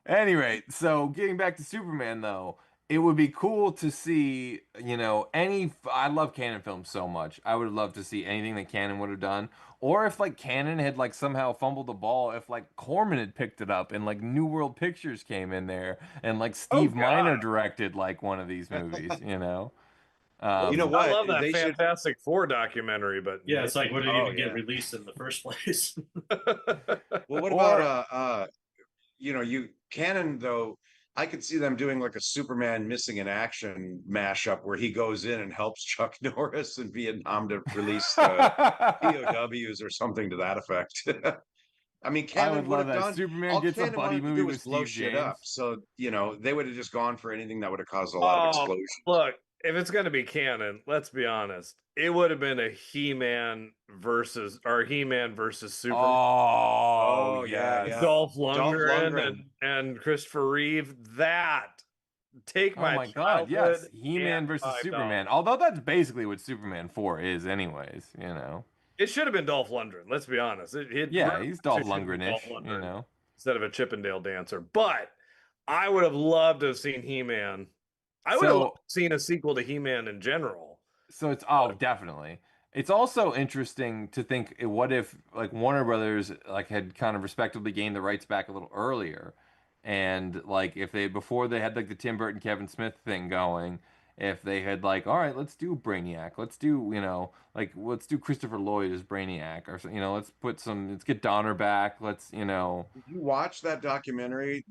anyway, so getting back to Superman though, it would be cool to see, you know, I love Canon films so much. I would love to see anything that Canon would have done. Or if like Canon had like somehow fumbled the ball, if like Corman had picked it up and like New World Pictures came in there and like Steve Miner directed like one of these movies, you know. you know what? I love that They should- Fantastic Four documentary, but Yeah, it's like, what did it Oh, even get yeah. released in the first place? Well, what about Canon though? I could see them doing like a Superman missing in action mashup where he goes in and helps Chuck Norris in Vietnam to release POWs or something to that effect. I mean, Canon I would love that. Superman all gets a Canon buddy wanted to movie do with was blow Steve shit James. up. So they would have just gone for anything that would have caused a lot of explosions. Look, if it's going to be canon, let's be honest. It would have been a He-Man versus Superman. Oh, yeah, yes. yeah. Dolph Dolph Lundgren, Lundgren. and Christopher Reeve. That take Oh my my God, yes. childhood He-Man and versus $5. Superman. Although that's basically what Superman 4 is anyways, you know. It should have been Dolph Lundgren. Let's be honest. Yeah, he's Dolph It should have been Lundgren-ish, Dolph you know. instead of a Chippendale dancer. But I would have loved to have seen He-Man. I would have loved to have seen a sequel to He-Man in general. So it's definitely. It's also interesting to think what if like Warner Brothers like had kind of respectably gained the rights back a little earlier, and like if they before they had like the Tim Burton Kevin Smith thing going, if they had like, all right, let's do Brainiac, let's do let's do Christopher Lloyd as Brainiac, or let's get Donner back, let's Did you watch that documentary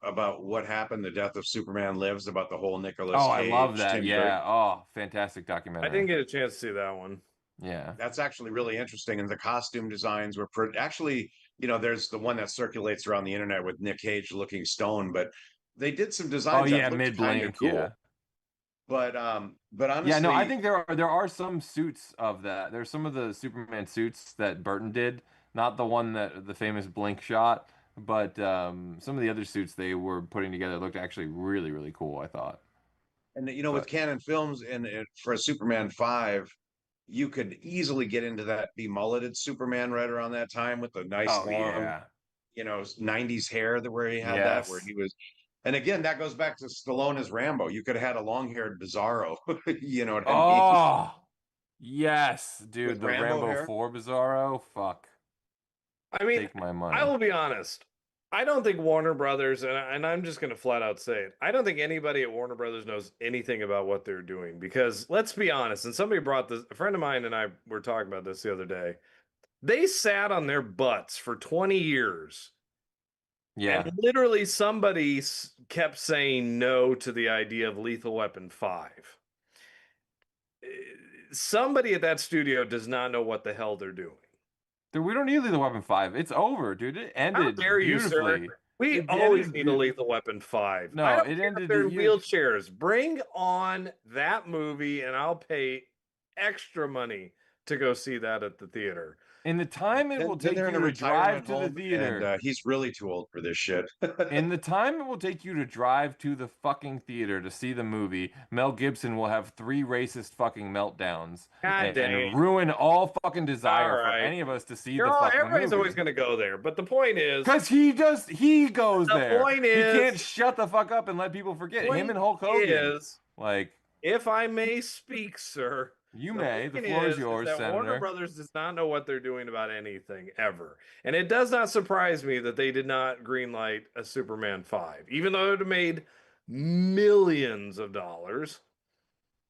about what happened, the death of Superman Lives, about the whole Nicolas I love Cage, that. Tim Yeah. Burton? Oh, fantastic documentary. I didn't get a chance to see that one. Yeah. That's actually really interesting. And the costume designs were actually, there's the one that circulates around the internet with Nick Cage looking stoned, but they did some designs. Oh yeah, that looked mid kinda blink. cool. Yeah. But honestly, Yeah, no, I think there are some suits of that. There's some of the Superman suits that Burton did, not the one that the famous blink shot, but some of the other suits they were putting together looked actually really, really cool, I thought. And with Canon Films and for a Superman 5, you could easily get into that be-mulleted Superman right around that time with the nice long, 90s hair where he had that, where he was. And again, that goes back to Stallone as Rambo. You could have had a long-haired Bizarro. You know what I mean? Oh, yes, dude, With the Rambo Rambo hair? 4 Bizarro. Fuck. I mean, Take my money. I will be honest. I don't think Warner Brothers, and I'm just going to flat out say it, I don't think anybody at Warner Brothers knows anything about what they're doing. Because let's be honest, and somebody brought this, a friend of mine and I were talking about this the other day. They sat on their butts for 20 years. Yeah. And literally somebody kept saying no to the idea of Lethal Weapon 5. Somebody at that studio does not know what the hell they're doing. Dude, we don't need Lethal Weapon 5. It's over, dude. It ended How dare you, beautifully. sir? We It always ended need a Lethal Weapon 5. No, I don't it care ended if they're in the year- wheelchairs. Bring on that movie and I'll pay extra money to go see that at the theater. In the time it Then, will then take they're you in a to drive retirement to the home, theater. and he's really too old for this shit. In the time it will take you to drive to the fucking theater to see the movie, Mel Gibson will have 3 racist fucking meltdowns God dang. and ruin all fucking desire All for right. any of us to see the fucking Everybody's always movie. going to go there. But the point is, Because he goes the there. point He is, can't shut the fuck up and let people forget. Him and Hulk Hogan. Like, if I may speak, sir. you The may. The point floor is yours, that Warner Senator. Brothers does not know what they're doing about anything ever. And it does not surprise me that they did not greenlight a Superman 5, even though it would have made millions of dollars.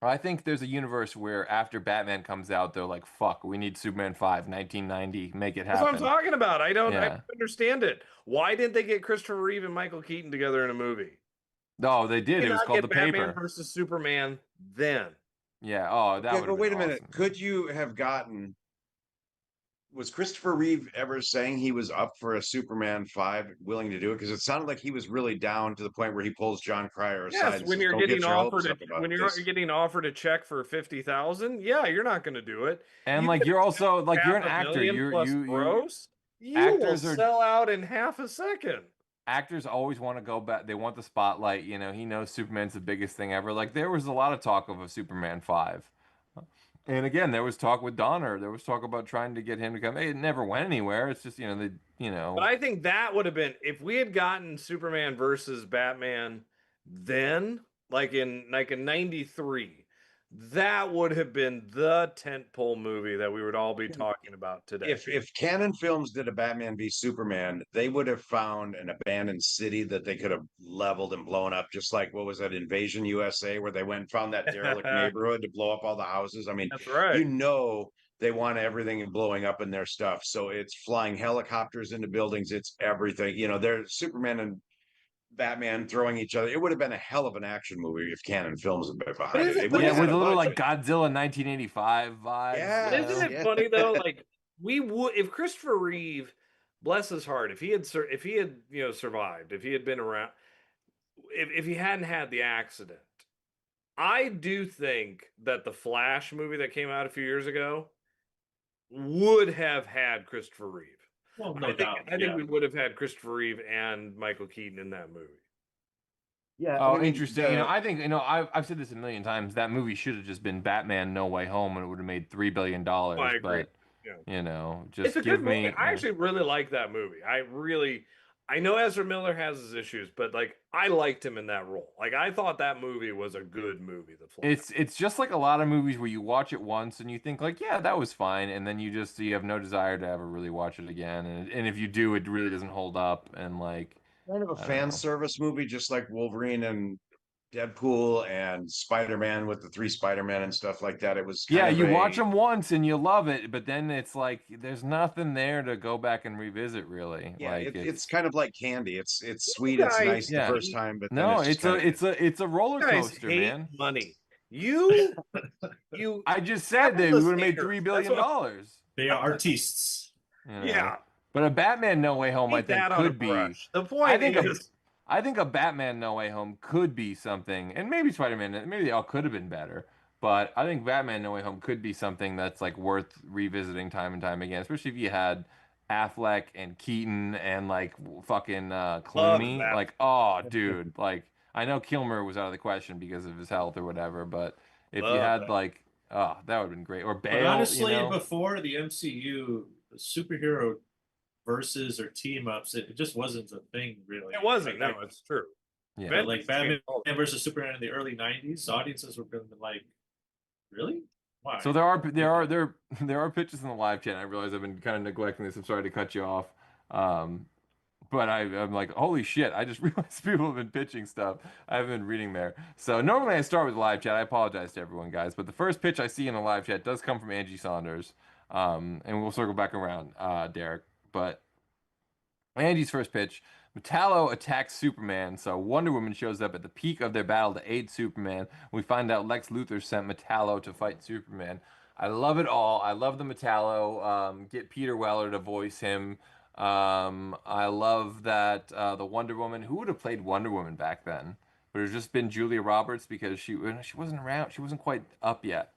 I think there's a universe where after Batman comes out, they're like, fuck, we need Superman 5, 1990, make it That's happen. what I'm talking about. I don't Yeah. understand it. Why didn't they get Christopher Reeve and Michael Keaton together in a movie? No, they did. Did It was not called get The Batman Paper. versus Superman then. Yeah. Oh, that Yeah, would but have wait been a minute. awesome. Could you have gotten? Was Christopher Reeve ever saying he was up for a Superman 5, willing to do it? Because it sounded like he was really down to the point where he pulls John Cryer aside. Yes, and when says, you're "Don't getting get your hopes offered up about when you're this." getting offered a check for 50,000, yeah, you're not going to do it. And You like get you're a also like you're an half a actor. million You're plus you gross. You will actors are sell out in half a second. actors always want to go back. They want the spotlight. You know, he knows Superman's the biggest thing ever. Like there was a lot of talk of a Superman 5. And again, there was talk with Donner. There was talk about trying to get him to come. It never went anywhere. It's just, But I think that would have been if we had gotten Superman versus Batman then, like in '93, that would have been the tentpole movie that we would all be talking about today. If Canon Films did a Batman v Superman, they would have found an abandoned city that they could have leveled and blown up, just like what was that Invasion USA, where they went and found that derelict neighborhood to blow up all the houses. I mean, That's right. They want everything blowing up in their stuff. So it's flying helicopters into buildings, it's everything. They're Superman and Batman throwing each other. It would have been a hell of an action movie if Canon Films had been behind it. It would have with had a little budget. like Godzilla 1985 vibes. Yeah. Isn't it funny though? Like we would if Christopher Reeve, bless his heart, if he had survived, if he had been around, if he hadn't had the accident, I do think that the Flash movie that came out a few years ago would have had Christopher Reeve. Well, I think we would have had Christopher Reeve and Michael Keaton in that movie. Yeah. Oh, interesting. I think I've said this a million times. That movie should have just been Batman No Way Home, and it would have made $3 billion. I agree. But Yeah. just It's a give good me. movie. I actually really like that movie. I know Ezra Miller has his issues, but like I liked him in that role. Like I thought that movie was a good movie. The Flash. It's just like a lot of movies where you watch it once and you think like, yeah, that was fine, and then you have no desire to ever really watch it again, and if you do, it really doesn't hold up, and like kind of a fan service movie, just like Wolverine and Deadpool and Spider-Man with the 3 Spider-Man and stuff like that. It was you watch them once and you love it, but then it's like there's nothing there to go back and revisit, really. Yeah, like it's kind of like candy. It's sweet, it's nice the first time, but then it's a roller coaster, man. Money. I just said they would have made $3 billion. They are artists. Yeah. But a Batman No Way Home, I think, could be. The point I think a Batman No Way Home could be something, and maybe Spider-Man, maybe they all could have been better. But I think Batman No Way Home could be something that's like worth revisiting time and time again, especially if you had Affleck and Keaton and like fucking Clooney. Like, oh, dude, like I know Kilmer was out of the question because of his health or whatever, but if you had like, oh, that would have been great. Or Bale. But honestly, before the MCU, superhero versus or team ups, it just wasn't a thing, really. It wasn't. No, it's true. Yeah, like Batman versus Superman in the early '90s, audiences were like, "Really? Why?" So there are pitches in the live chat. I realize I've been kind of neglecting this. I'm sorry to cut you off. But I'm like, holy shit, I just realized people have been pitching stuff. I haven't been reading there. So normally I start with live chat. I apologize to everyone, guys. But the first pitch I see in the live chat does come from Angie Saunders. And we'll circle back around, Derek. But Angie's first pitch, Metallo attacks Superman. So Wonder Woman shows up at the peak of their battle to aid Superman. We find out Lex Luthor sent Metallo to fight Superman. I love it all. I love the Metallo. Get Peter Weller to voice him. I love that the Wonder Woman. Who would have played Wonder Woman back then? Would it have just been Julia Roberts because she wasn't around. She wasn't quite up yet.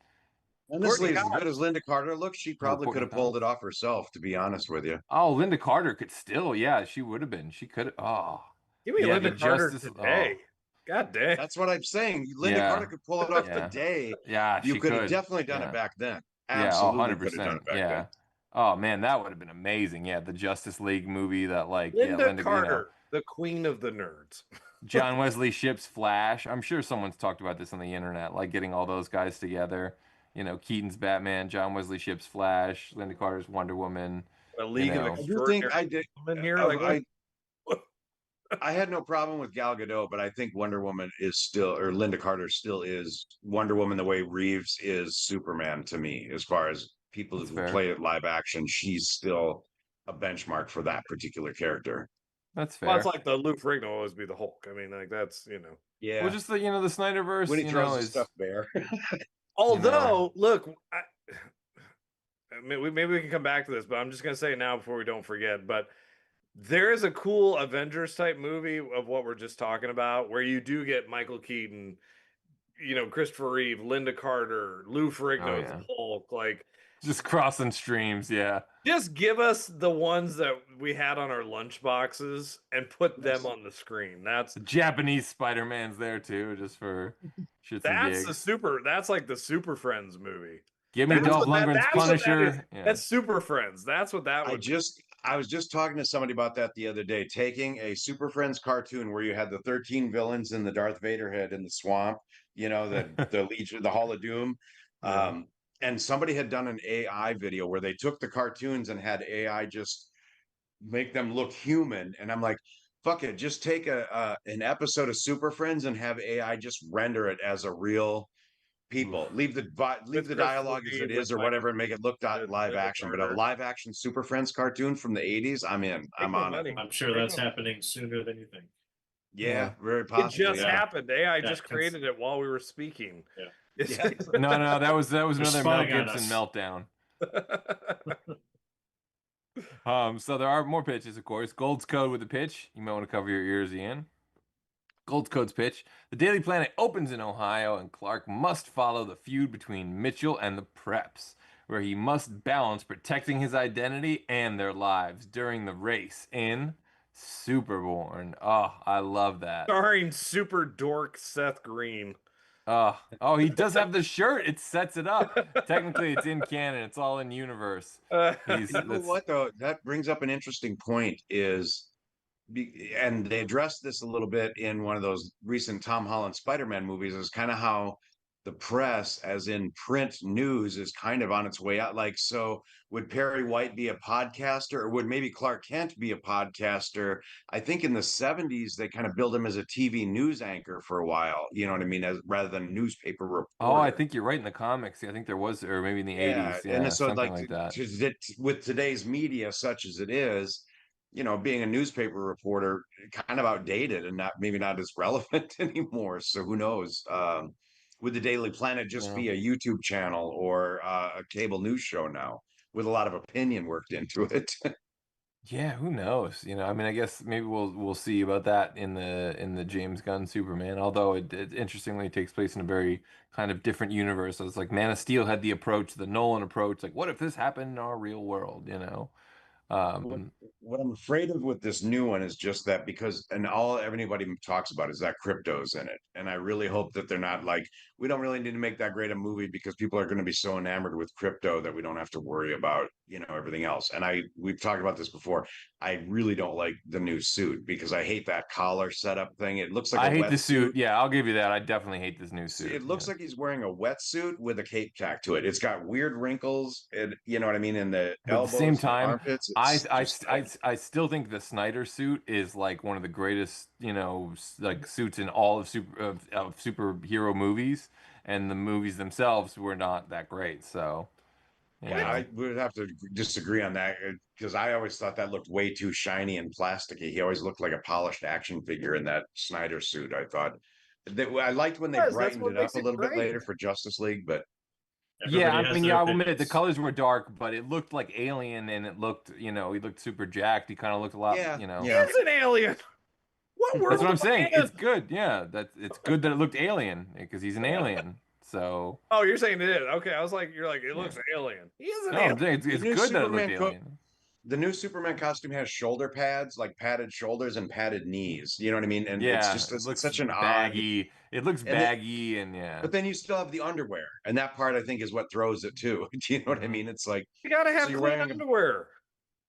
Honestly, as Courtney good as Linda Carter looks, she probably could Courtney have pulled Cox. it off herself, to be honest with you. Oh, Linda Carter could still, yeah, she would have been. She could. Oh, Give me yeah, the Linda Carter Justice. Oh, today. God damn. That's what I'm saying. Linda yeah, Carter could pull it off yeah, today. yeah. You She could have could. definitely done it Yeah, back then. yeah. Oh, Absolutely could have done 100%. it back then. Yeah. Oh man, that would have been amazing. Yeah, the Justice League movie that like, yeah, Linda Linda, Carter, the queen of the nerds. John Wesley Shipp's Flash. I'm sure someone's talked about this on the internet, like getting all those guys together. Keaton's Batman, John Wesley Shipp's Flash, Linda Carter's Wonder Woman. A League of I do think Extraordinary I did. Women here. Like, I had no problem with Gal Gadot, but I think Wonder Woman is still, or Linda Carter still is Wonder Woman the way Reeves is Superman to me, as far as people That's who fair. play it live action. She's still a benchmark for that particular character. That's fair. well, it's like the Lou Ferrigno will always be the Hulk. I mean, like that's Yeah. Well, just the the Snyderverse, When he throws the is stuff bare. Although, look, maybe we can come back to this, but I'm just gonna say it now before we don't forget. But there is a cool Avengers type movie of what we're just talking about, where you do get Michael Keaton, Christopher Reeve, Linda Carter, Lou Ferrigno as yeah. Hulk. Like, just crossing streams. Yeah. just give us the ones that we had on our lunch boxes and put them on the screen. That's The Japanese Spider-Man's there too, just for shits and gigs. that's like the Super Friends movie. Give me That's Dolph what Lundgren's that's what that is. Punisher. Yeah. That's Super Friends. That's what that would I was just talking to somebody about that the other day, taking a Super Friends cartoon where you had the 13 villains in the Darth Vader head in the swamp, the Legion, the Hall of Doom. Yeah. And somebody had done an AI video where they took the cartoons and had AI just make them look human. And I'm like, fuck it, just take an episode of Super Friends and have AI just render it as a real people. Leave the dialogue as it is or whatever, and make it look live action. But a live action Super Friends cartoon from the 80s, I'm in. I'm on it. I'm sure that's happening sooner than you think. Yeah, very It possibly. just happened. AI That just created it while we were speaking. Yeah. It's- No, that was another Mel spying on Gibson us. meltdown. So there are more pitches, of course. Gold's Code with a pitch. You might want to cover your ears, Ian. Gold's Code's pitch. The Daily Planet opens in Ohio, and Clark must follow the feud between Mitchell and the Preps, where he must balance protecting his identity and their lives during the race in Superborn. Oh, I love that. Starring super dork Seth Green. Oh, he does have the shirt. It sets it up. Technically, it's in canon. It's all in universe. You know what though? That brings up an interesting point. And they addressed this a little bit in one of those recent Tom Holland Spider-Man movies. Is kind of how the press, as in print news, is kind of on its way out. Like, so would Perry White be a podcaster, or would maybe Clark Kent be a podcaster? I think in the 70s they kind of built him as a TV news anchor for a while. You know what I mean? Rather than a newspaper reporter. Oh, I think you're right in the comics. I think there was, or maybe in the 80s. Yeah, and so something like that. With today's media such as it is, being a newspaper reporter kind of outdated and maybe not as relevant anymore. So who knows? Would the Daily Planet just be a YouTube channel or a cable news show now with a lot of opinion worked into it? Yeah, who knows? I mean, I guess maybe we'll see about that in the James Gunn Superman. Although it interestingly takes place in a very kind of different universe. It's like Man of Steel had the approach, the Nolan approach. Like, what if this happened in our real world? What I'm afraid of with this new one is just that, because all everybody talks about is that crypto's in it, and I really hope that they're not like, we don't really need to make that great a movie because people are going to be so enamored with crypto that we don't have to worry about everything else. And we've talked about this before. I really don't like the new suit because I hate that collar setup thing. It looks like I hate the suit. Yeah, I'll give you that. I definitely hate this new suit. It looks like he's wearing a wetsuit with a cape tack to it. It's got weird wrinkles, and you know what I mean, in the elbows, at the same time, armpits. I still think the Snyder suit is like one of the greatest, like suits in all of superhero movies, and the movies themselves were not that great. So, I would have to disagree on that because I always thought that looked way too shiny and plasticky. He always looked like a polished action figure in that Snyder suit. I thought I liked when they brightened it up a little bit later for Justice League, but yeah, I mean, I'll admit it. The colors were dark, but it looked like Alien, and it looked, he looked super jacked. He kind of looked a lot, He's an alien. What world? That's what I'm saying. It's good. Yeah, it's good that it looked alien because he's an alien. So Oh, you're saying it is. Okay, I was like, you're like, it looks alien. He is an no, I'm alien. saying it's new good that it looked Superman co- alien. The new Superman costume has shoulder pads, like padded shoulders and padded knees. You know what I mean? And it's Yeah, just it looks such an odd. baggy. It looks And they, baggy, and yeah. but then you still have the underwear, and that part I think is what throws it too. Do you know what I mean? It's like, You gotta so have you're clean wearing underwear.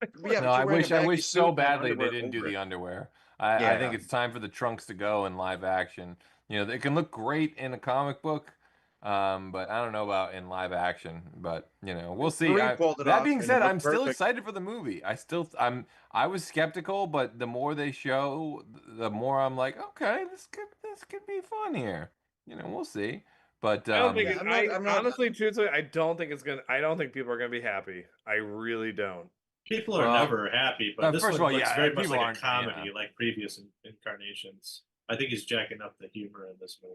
yeah, No, but you're wearing a I baggy wish so suit and then badly they underwear didn't do over it. the underwear. I think Yeah. it's time for the trunks to go in live action. You know, it can look great in a comic book, but I don't know about in live action. But you know, we'll see. Kareem pulled it That off, being and it said, I'm looked still perfect. excited for the movie. I was skeptical, but the more they show, the more I'm like, okay, this could be fun here. You know, we'll see. But I don't think Yeah, it, I'm I not. honestly, truthfully, I don't think it's gonna. I don't think people are gonna be happy. I really don't. People are well, never happy, but this first of one all, looks yeah, very much people like a aren't. comedy, Yeah. like previous incarnations. I think he's jacking up the humor in this movie.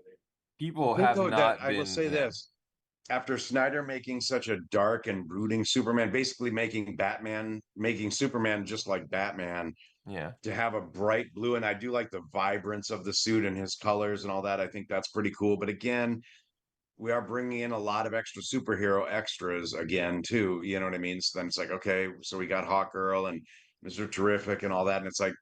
People I think have though that not I will been. say Yeah. this. After Snyder making such a dark and brooding Superman, basically making Superman just like Batman, Yeah. to have a bright blue, and I do like the vibrance of the suit and his colors and all that. I think that's pretty cool. But again, we are bringing in a lot of extra superhero extras again too. You know what I mean? So then it's like, okay, so we got Hawkgirl and Mr. Terrific and all that, and it's like,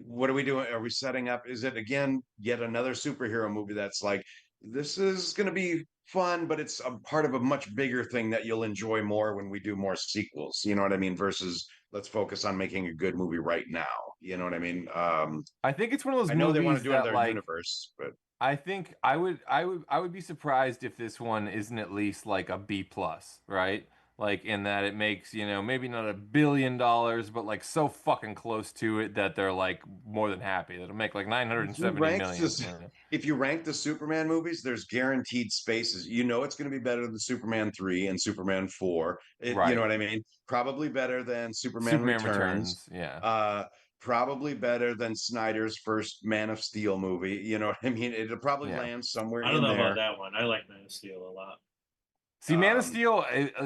what are we doing? Are we setting up? Is it again yet another superhero movie that's like, this is going to be fun, but it's a part of a much bigger thing that you'll enjoy more when we do more sequels. You know what I mean? Versus let's focus on making a good movie right now. You know what I mean? I think it's one of those I know they want to movies do it in that their like universe, but I think I would be surprised if this one isn't at least like a B plus, right? Like in that it makes, you know, maybe not $1 billion, but like so fucking close to it that they're like more than happy. That'll make like if you 970 rank million. this, Yeah. if you rank the Superman movies, there's guaranteed spaces. You know it's going to be better than Superman 3 and Superman 4. You know Right. what I mean? Probably better than Superman Superman Returns. Returns. Yeah. Probably better than Snyder's first Man of Steel movie. You know what I mean? It'll probably Yeah. land somewhere I don't in know about there. that one. I like Man of Steel a lot. See, Man of Steel,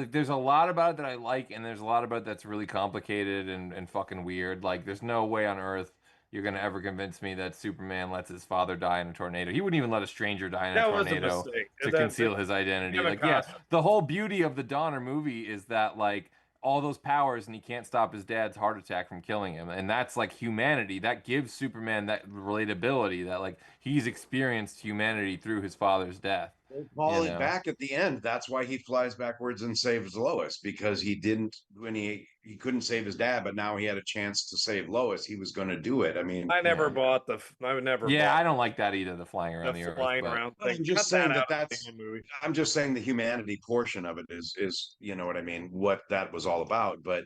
there's a lot about it that I like, and there's a lot about it that's really complicated and fucking weird. Like, there's no way on earth you're gonna ever convince me that Superman lets his father die in a tornado. He wouldn't even let a stranger die in a That was a tornado mistake. to conceal his identity. Like, yeah, the whole beauty of the Donner movie is that, like, all those powers and he can't stop his dad's heart attack from killing him. And that's like humanity. That gives Superman that relatability that, like, he's experienced humanity through his father's death. They call You it know? back at the end. That's why he flies backwards and saves Lois, because he didn't when he couldn't save his dad, but now he had a chance to save Lois. He was going to do it. I mean, I never Yeah. bought the. I never Yeah, bought I don't like that either, the flying around the the earth. flying But around I'm thing. just Cut saying that that out of the that's. damn movie. I'm just saying the humanity portion of it is you know what I mean, what that was all about. But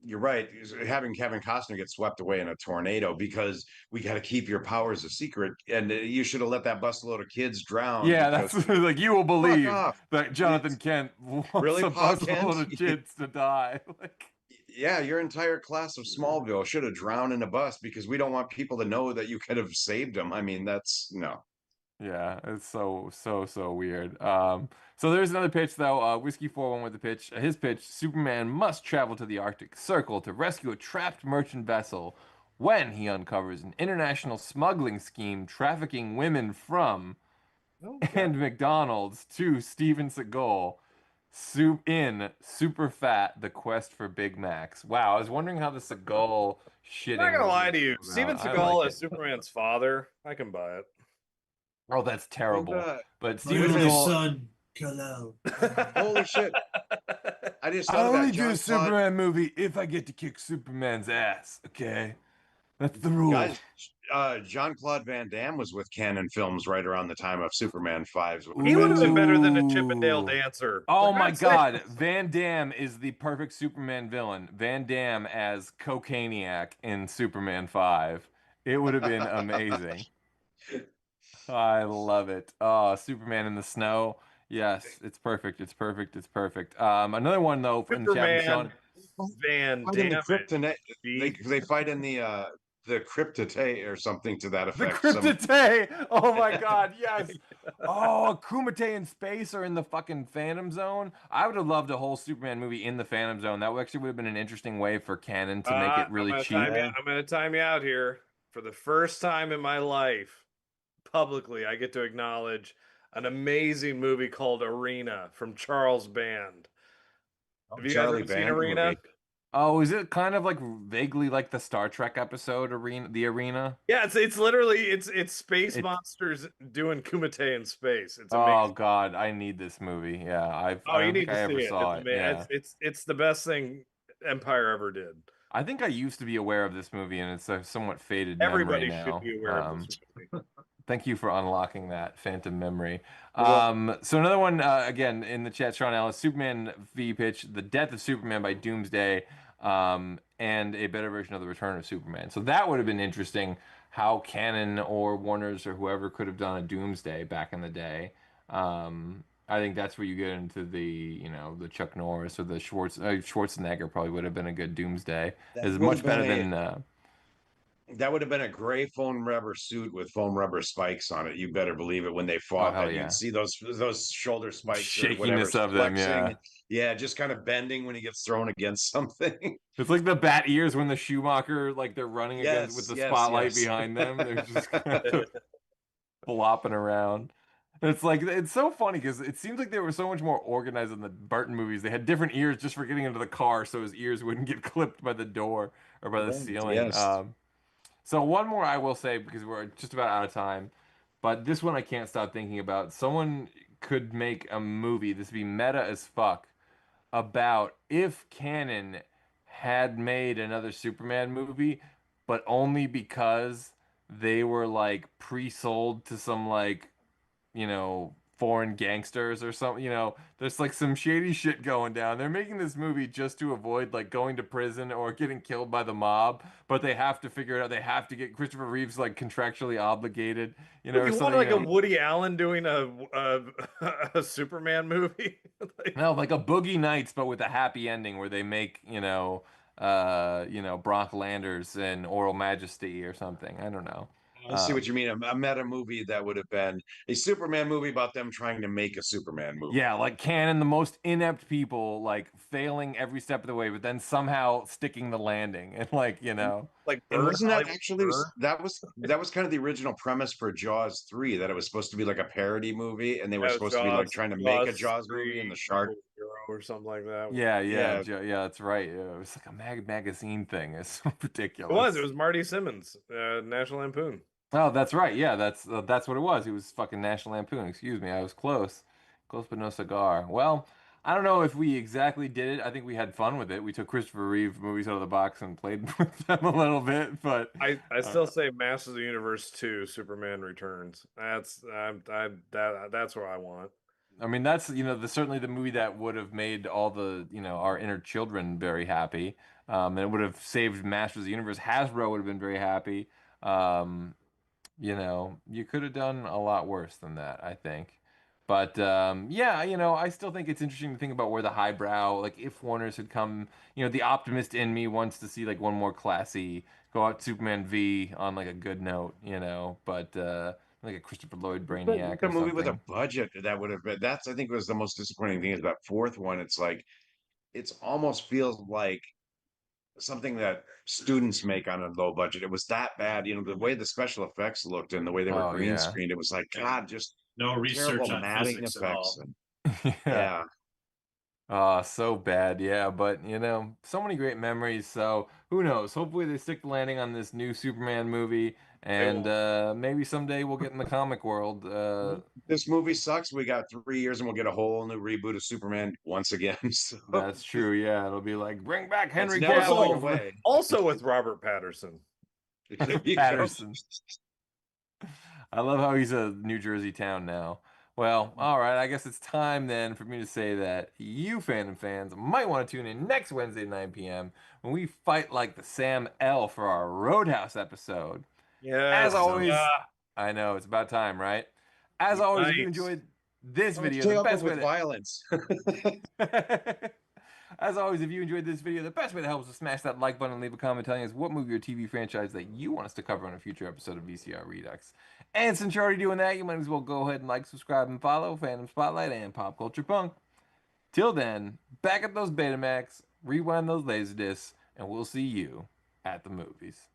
you're right. Having Kevin Costner get swept away in a tornado because we got to keep your powers a secret, and you should have let that busload of kids drown. yeah, Because that's like you will fuck believe off. that Jonathan Kent wants Really, a Pa Kent? busload of kids to die. Like, Yeah, your entire class of Smallville should have drowned in a bus because we don't want people to know that you could have saved them. I mean, that's no. yeah, it's so weird. So there's another pitch though. Whiskey 41 with the pitch. His pitch: Superman must travel to the Arctic Circle to rescue a trapped merchant vessel when he uncovers an international smuggling scheme trafficking women from and McDonald's to Steven Seagal. Super Fat, The Quest for Big Macs. Wow, I was wondering how the Seagal shitting. I'm not gonna lie movie to you. came Steven out. I Seagal like as it. Superman's father. I can buy it. Oh, that's terrible. But Steven Only Seagal. son, Kal-El. Holy shit! I just I thought of only that. do a Superman movie if I get to kick Superman's ass. Okay, that's the rule. Guys, Jean-Claude Van Damme was with Canon Films right around the time of Superman 5's. He would have been better than a Ooh. Chippendale dancer. Oh For my God's sake. God, Van Damme is the perfect Superman villain. Van Damme as Cocainiac in Superman 5. It would have been amazing. I love it. Oh, Superman in the snow. Yes, it's perfect. It's perfect. It's perfect. Another one though from the chat from Superman, Sean. Van Fight in the Damme. kryptonite. B. They fight in the kryptonite or something to that The effect. Kryptonite! Oh my God, yes! Oh, Kumite and Space are in the fucking Phantom Zone. I would have loved a whole Superman movie in the Phantom Zone. That actually would have been an interesting way for Canon to make it really cheap. I'm gonna time you out here. For the first time in my life, publicly, I get to acknowledge an amazing movie called Arena from Charles Band. Have you guys Charlie ever seen Band Arena? movie. Oh, is it kind of like vaguely like the Star Trek episode Arena, the Arena? Yeah, it's literally it's space It, monsters doing kumite in space. It's oh amazing. God, I need this movie. Yeah, Oh, I you don't need think to I see ever it. saw It's it. amazing. Yeah. It's the best thing Empire ever did. I think I used to be aware of this movie, and it's a somewhat faded memory Everybody should now. be aware of this movie. Thank you for unlocking that phantom memory. You're welcome. So another one, again, in the chat, Sean Ellis, Superman v pitch, The Death of Superman by Doomsday, and a better version of The Return of Superman. So that would have been interesting, how Canon or Warner's or whoever could have done a Doomsday back in the day. I think that's where you get into the Chuck Norris or the Schwarzenegger probably would have been a good Doomsday. That Is would much have better been than that would have been a gray foam rubber suit with foam rubber spikes on it. You better believe it when they oh fought hell that. You'd yeah, see those shoulder spikes or whatever shakiness of them, flexing. yeah. Yeah, just kind of bending when he gets thrown against something. It's like the bat ears when the Schumacher, like they're running against with Yes, the yes, spotlight yes. behind them. They're just kind of flopping around. And it's like it's so funny because it seems like they were so much more organized in the Burton movies. They had different ears just for getting into the car, so his ears wouldn't get clipped by the door or by the Right, ceiling. yes. So one more I will say because we're just about out of time, but this one I can't stop thinking about. Someone could make a movie. This would be meta as fuck about if Canon had made another Superman movie, but only because they were like pre-sold to some like, foreign gangsters or something, there's like some shady shit going down. They're making this movie just to avoid like going to prison or getting killed by the mob, but they have to figure it out. They have to get Christopher Reeves like contractually obligated, You or want something, like a Woody Allen doing a Superman movie? Like, No, like a Boogie Nights, but with a happy ending where they make, Brock Landers and Oral Majesty or something. I don't know. I see what you mean. A meta movie that would have been a Superman movie about them trying to make a Superman movie. Yeah, like Canon, the most inept people, like failing every step of the way, but then somehow sticking the landing, and like And Bird, wasn't that Hollywood actually Bird. that was kind of the original premise for Jaws 3, that it was supposed to be like a parody movie and they were That was supposed to be like trying to make a Jaws movie and the shark. Hero or something like that. yeah, Yeah. that's right. It was like a magazine thing. It's so ridiculous. It was. It was Marty Simmons, National Lampoon. Oh, that's right. Yeah, that's what it was. He was fucking National Lampoon. Excuse me, I was close, but no cigar. Well, I don't know if we exactly did it. I think we had fun with it. We took Christopher Reeve movies out of the box and played with them a little bit. But I still say Masters of the Universe 2, Superman Returns. That's that's what I want. I mean, that's certainly the movie that would have made all the our inner children very happy. And it would have saved Masters of the Universe. Hasbro would have been very happy. You could have done a lot worse than that, I think. But yeah, I still think it's interesting to think about where the highbrow, like if Warner's had come, the optimist in me wants to see like one more classy, go out Superman V on like a good note, but like a Christopher Lloyd Brainiac A or movie with a something. budget that would have been, that's I think was the most disappointing thing is that fourth one. It's like it's almost feels like something that students make on a low budget. It was that bad, the way the special effects looked and the way they were Oh green yeah. screened. It was like God, just No research terrible on matting physics at effects. all. And, yeah. So bad, yeah, but so many great memories. So who knows? Hopefully they stick the landing on this new Superman movie, and maybe someday we'll get in the comic world. This movie sucks. We got 3 years and we'll get a whole new reboot of Superman once again. So That's true. Yeah, it'll be like bring back Henry never going Cavill. away. Also with Robert Patterson. There you go. Patterson. I love how he's a New Jersey town now. Well, all right. I guess it's time then for me to say that you Fandom fans might want to tune in next Wednesday at 9 p.m. when we fight like the Sam L for our Roadhouse episode. Yeah. As always, I know it's about time, right? As always, if you enjoyed this video, the best way with to violence. As always, if you enjoyed this video, the best way to help us is to smash that like button and leave a comment telling us what movie or TV franchise that you want us to cover on a future episode of VCR Redux. And since you're already doing that, you might as well go ahead and like, subscribe, and follow Fandom Spotlight and Pop Culture Punk. Till then, back up those Betamax, rewind those Laserdiscs, and we'll see you at the movies.